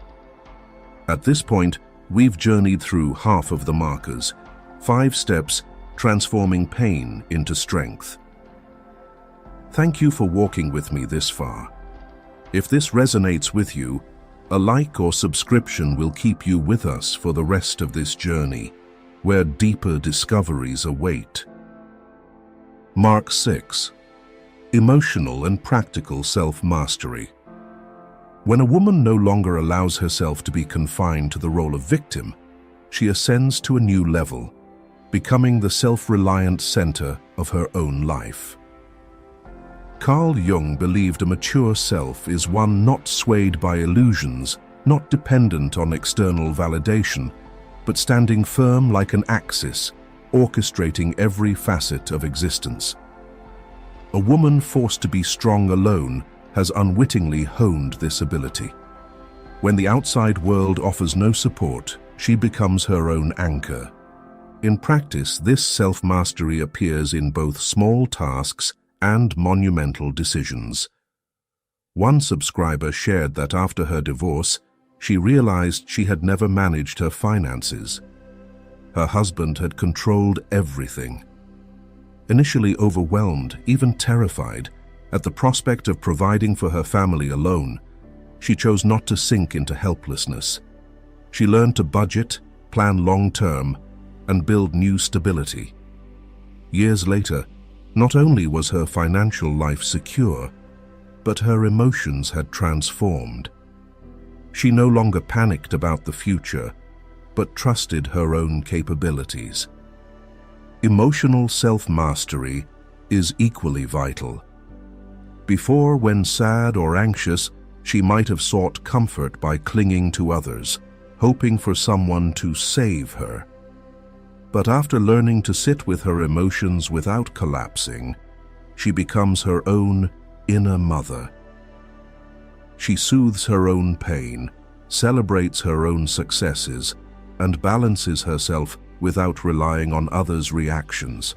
At this point, we've journeyed through half of the markers, 5 steps transforming pain into strength. Thank you for walking with me this far. If this resonates with you, a like or subscription will keep you with us for the rest of this journey, where deeper discoveries await. Mark 6. Emotional and practical self-mastery. When a woman no longer allows herself to be confined to the role of victim, she ascends to a new level, becoming the self-reliant center of her own life. Carl Jung believed a mature self is one not swayed by illusions, not dependent on external validation, but standing firm like an axis, orchestrating every facet of existence. A woman forced to be strong alone has unwittingly honed this ability. When the outside world offers no support, she becomes her own anchor. In practice, this self-mastery appears in both small tasks and monumental decisions. One subscriber shared that after her divorce, she realized she had never managed her finances. Her husband had controlled everything. Initially overwhelmed, even terrified, at the prospect of providing for her family alone, she chose not to sink into helplessness. She learned to budget, plan long-term, and build new stability. Years later, not only was her financial life secure, but her emotions had transformed. She no longer panicked about the future, but trusted her own capabilities. Emotional self-mastery is equally vital. Before, when sad or anxious, she might have sought comfort by clinging to others, hoping for someone to save her. But after learning to sit with her emotions without collapsing, she becomes her own inner mother. She soothes her own pain, celebrates her own successes, and balances herself without relying on others' reactions.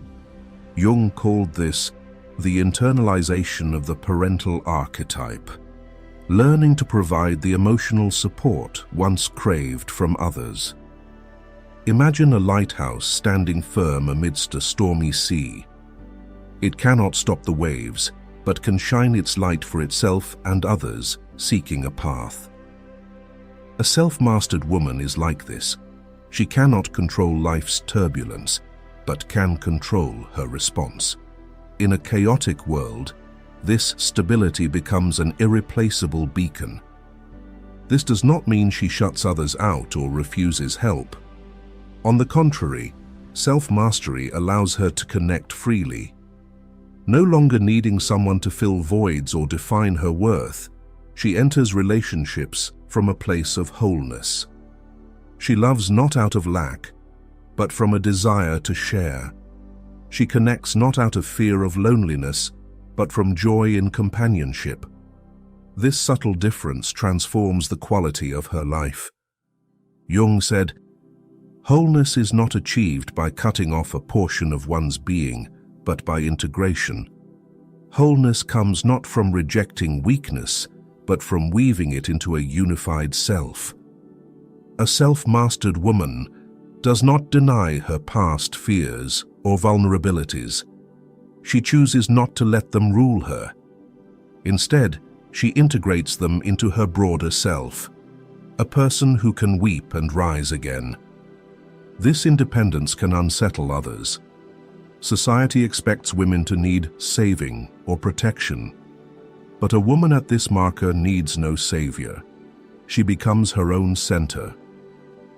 Jung called this the internalization of the parental archetype, learning to provide the emotional support once craved from others. Imagine a lighthouse standing firm amidst a stormy sea. It cannot stop the waves, but can shine its light for itself and others seeking a path. A self-mastered woman is like this. She cannot control life's turbulence, but can control her response. In a chaotic world, this stability becomes an irreplaceable beacon. This does not mean she shuts others out or refuses help. On the contrary, self-mastery allows her to connect freely. No longer needing someone to fill voids or define her worth, she enters relationships from a place of wholeness. She loves not out of lack, but from a desire to share. She connects not out of fear of loneliness, but from joy in companionship. This subtle difference transforms the quality of her life. Jung said, "Wholeness is not achieved by cutting off a portion of one's being, but by integration. Wholeness comes not from rejecting weakness, but from weaving it into a unified self." A self-mastered woman does not deny her past fears or vulnerabilities. She chooses not to let them rule her. Instead, she integrates them into her broader self. a person who can weep and rise again. This independence can unsettle others. Society expects women to need saving or protection. But a woman at this marker needs no savior. She becomes her own center.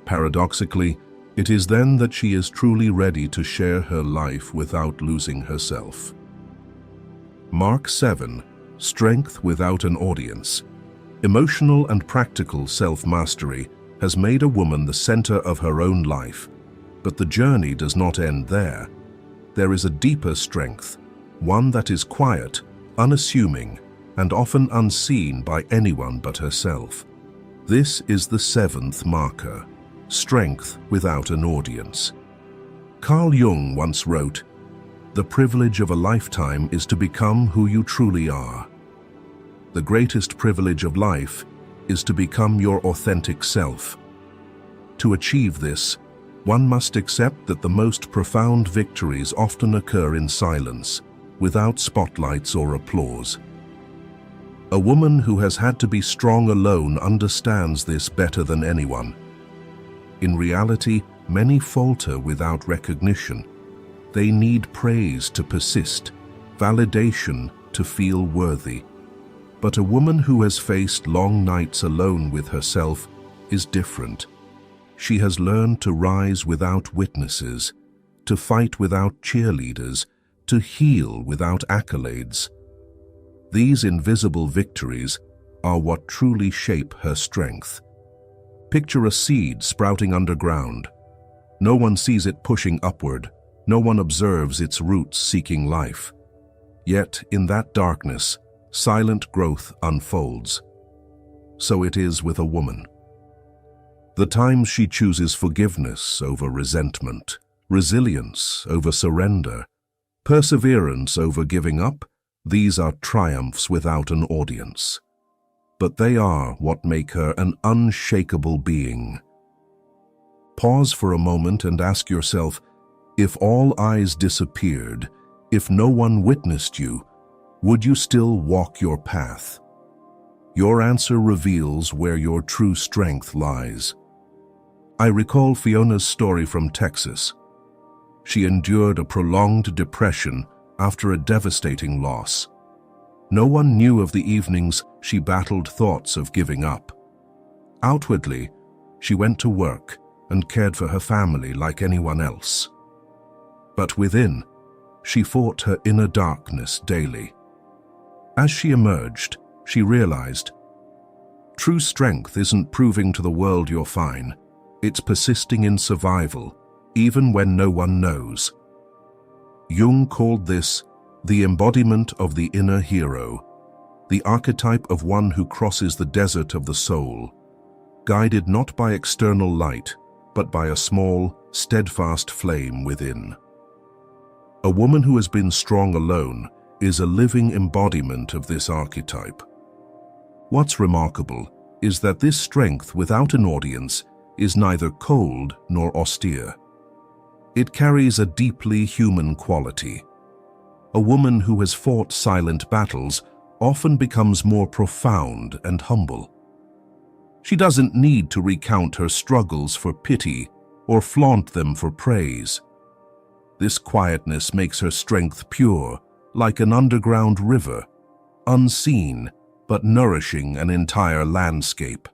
Paradoxically, it is then that she is truly ready to share her life without losing herself. Mark 7. Strength without an audience. Emotional and practical self-mastery has made a woman the center of her own life, but the journey does not end there. There is a deeper strength, one that is quiet, unassuming, and often unseen by anyone but herself. This is the 7th marker, strength without an audience. Carl Jung once wrote, "The privilege of a lifetime is to become who you truly are." The greatest privilege of life is to become your authentic self. To achieve this, one must accept that the most profound victories often occur in silence, without spotlights or applause. A woman who has had to be strong alone understands this better than anyone. In reality, many falter without recognition. They need praise to persist, validation to feel worthy. But a woman who has faced long nights alone with herself is different. She has learned to rise without witnesses, to fight without cheerleaders, to heal without accolades. These invisible victories are what truly shape her strength. Picture a seed sprouting underground. No one sees it pushing upward. No one observes its roots seeking life. Yet, in that darkness, silent growth unfolds. So it is with a woman. The times she chooses forgiveness over resentment, resilience over surrender, perseverance over giving up, these are triumphs without an audience. But they are what make her an unshakable being. Pause for a moment and ask yourself, if all eyes disappeared, if no one witnessed you, would you still walk your path? Your answer reveals where your true strength lies. I recall Fiona's story from Texas. She endured a prolonged depression after a devastating loss. No one knew of the evenings she battled thoughts of giving up. Outwardly, she went to work and cared for her family like anyone else. But within, she fought her inner darkness daily. As she emerged, she realized, true strength isn't proving to the world you're fine. It's persisting in survival, even when no one knows. Jung called this the embodiment of the inner hero, the archetype of one who crosses the desert of the soul, guided not by external light, but by a small, steadfast flame within. A woman who has been strong alone is a living embodiment of this archetype. What's remarkable is that this strength without an audience is neither cold nor austere. It carries a deeply human quality. A woman who has fought silent battles often becomes more profound and humble. She doesn't need to recount her struggles for pity or flaunt them for praise. This quietness makes her strength pure, like an underground river, unseen but nourishing an entire landscape.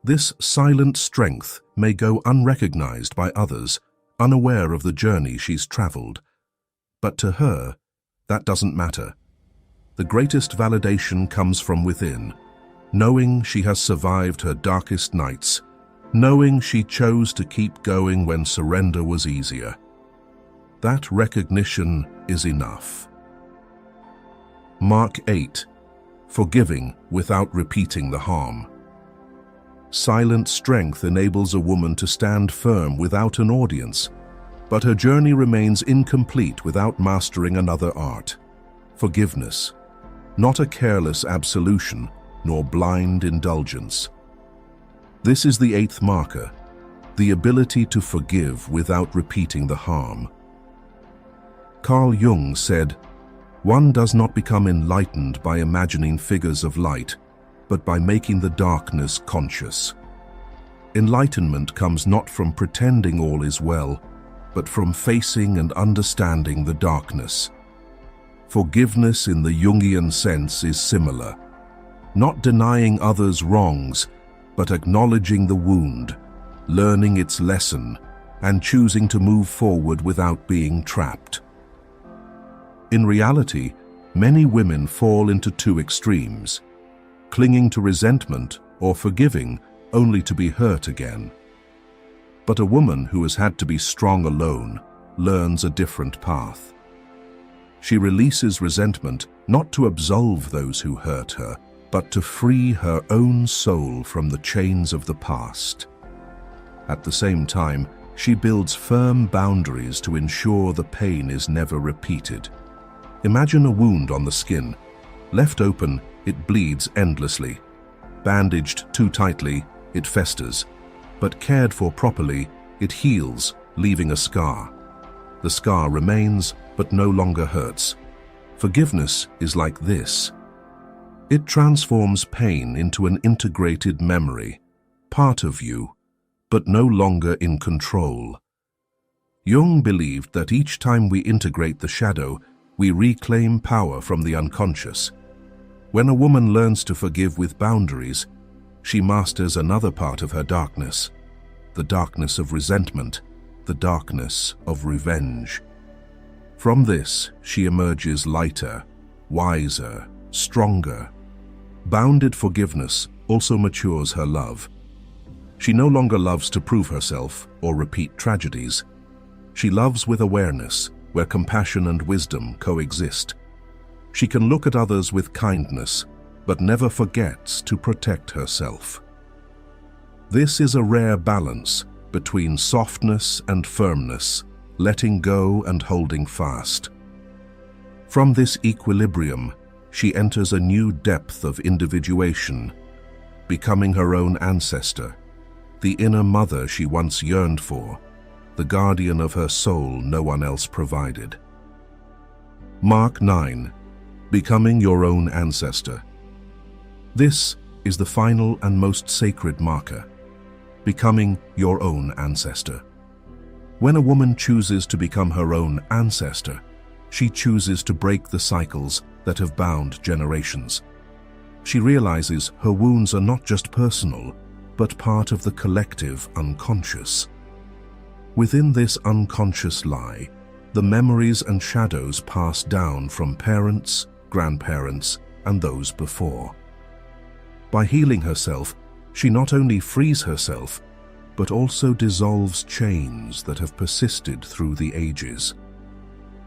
This silent strength may go unrecognized by others, unaware of the journey she's traveled. But to her, that doesn't matter. The greatest validation comes from within, knowing she has survived her darkest nights, knowing she chose to keep going when surrender was easier. That recognition is enough. Mark 8. Forgiving without repeating the harm. Silent strength enables a woman to stand firm without an audience, but her journey remains incomplete without mastering another art, forgiveness, not a careless absolution nor blind indulgence. This is the 8th marker, the ability to forgive without repeating the harm. Carl Jung said, "One does not become enlightened by imagining figures of light. but by making the darkness conscious. Enlightenment comes not from pretending all is well, but from facing and understanding the darkness. Forgiveness in the Jungian sense is similar, not denying others' wrongs, but acknowledging the wound, learning its lesson, and choosing to move forward without being trapped. In reality, many women fall into two extremes, clinging to resentment or forgiving only to be hurt again. But a woman who has had to be strong alone learns a different path. She releases resentment not to absolve those who hurt her, but to free her own soul from the chains of the past. At the same time, she builds firm boundaries to ensure the pain is never repeated. Imagine a wound on the skin. Left open, it bleeds endlessly. Bandaged too tightly, it festers. But cared for properly, it heals, leaving a scar. The scar remains, but no longer hurts. Forgiveness is like this. It transforms pain into an integrated memory, part of you, but no longer in control. Jung believed that each time we integrate the shadow, we reclaim power from the unconscious. When a woman learns to forgive with boundaries, she masters another part of her darkness, the darkness of resentment, the darkness of revenge. From this, she emerges lighter, wiser, stronger. Bounded forgiveness also matures her love. She no longer loves to prove herself or repeat tragedies. She loves with awareness, where compassion and wisdom coexist. She can look at others with kindness, but never forgets to protect herself. This is a rare balance between softness and firmness, letting go and holding fast. From this equilibrium, she enters a new depth of individuation, becoming her own ancestor, the inner mother she once yearned for, the guardian of her soul no one else provided. Mark 9. Becoming your own ancestor. This is the final and most sacred marker, becoming your own ancestor. When a woman chooses to become her own ancestor, she chooses to break the cycles that have bound generations. She realizes her wounds are not just personal, but part of the collective unconscious. Within this unconscious lie, the memories and shadows pass down from parents, grandparents, and those before. By healing herself, she not only frees herself, but also dissolves chains that have persisted through the ages.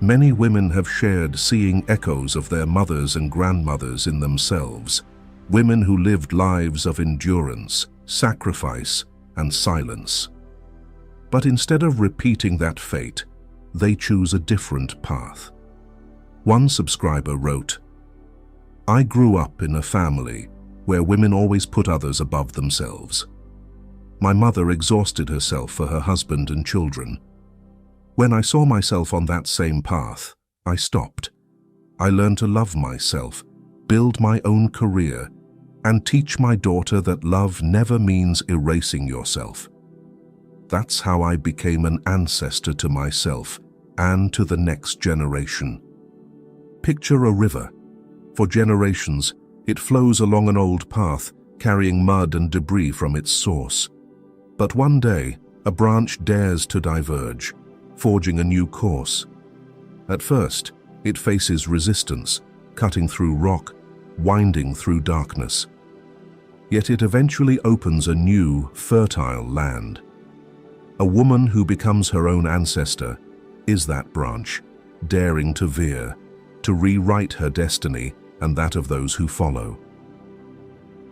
Many women have shared seeing echoes of their mothers and grandmothers in themselves, women who lived lives of endurance, sacrifice, and silence. But instead of repeating that fate, they choose a different path. One subscriber wrote, "I grew up in a family where women always put others above themselves. My mother exhausted herself for her husband and children. When I saw myself on that same path, I stopped. I learned to love myself, build my own career, and teach my daughter that love never means erasing yourself. That's how I became an ancestor to myself and to the next generation." Picture a river. For generations, it flows along an old path, carrying mud and debris from its source. But one day, a branch dares to diverge, forging a new course. At first, it faces resistance, cutting through rock, winding through darkness. Yet it eventually opens a new, fertile land. A woman who becomes her own ancestor is that branch, daring to veer, to rewrite her destiny and that of those who follow.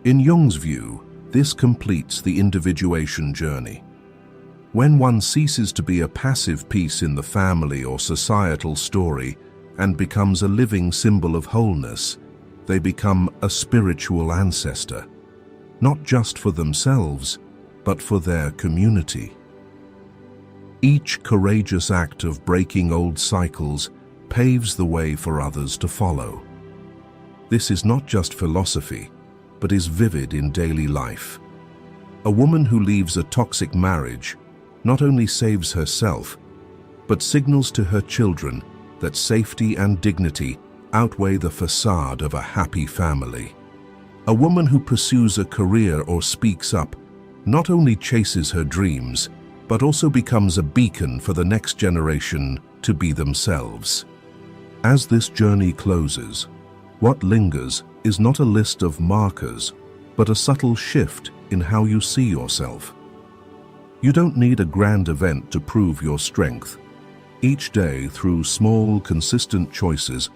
In Jung's view, this completes the individuation journey. When one ceases to be a passive piece in the family or societal story and becomes a living symbol of wholeness, they become a spiritual ancestor, not just for themselves, but for their community. Each courageous act of breaking old cycles paves the way for others to follow. This is not just philosophy, but is vivid in daily life. A woman who leaves a toxic marriage not only saves herself, but signals to her children that safety and dignity outweigh the facade of a happy family. A woman who pursues a career or speaks up not only chases her dreams, but also becomes a beacon for the next generation to be themselves. As this journey closes, what lingers is not a list of markers, but a subtle shift in how you see yourself. You don't need a grand event to prove your strength. Each day, through small, consistent choices,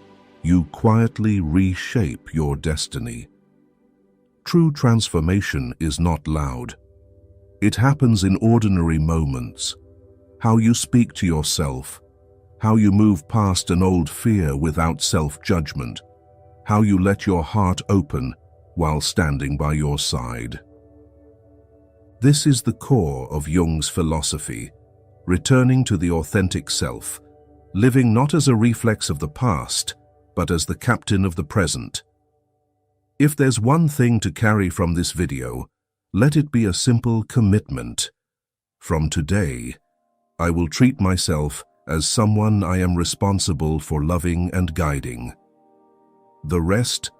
you quietly reshape your destiny. True transformation is not loud. It happens in ordinary moments. How you speak to yourself, how you move past an old fear without self-judgment, how you let your heart open while standing by your side. This is the core of Jung's philosophy, returning to the authentic self, living not as a reflex of the past, but as the captain of the present. If there's one thing to carry from this video, let it be a simple commitment. From today, I will treat myself as someone I am responsible for loving and guiding. The rest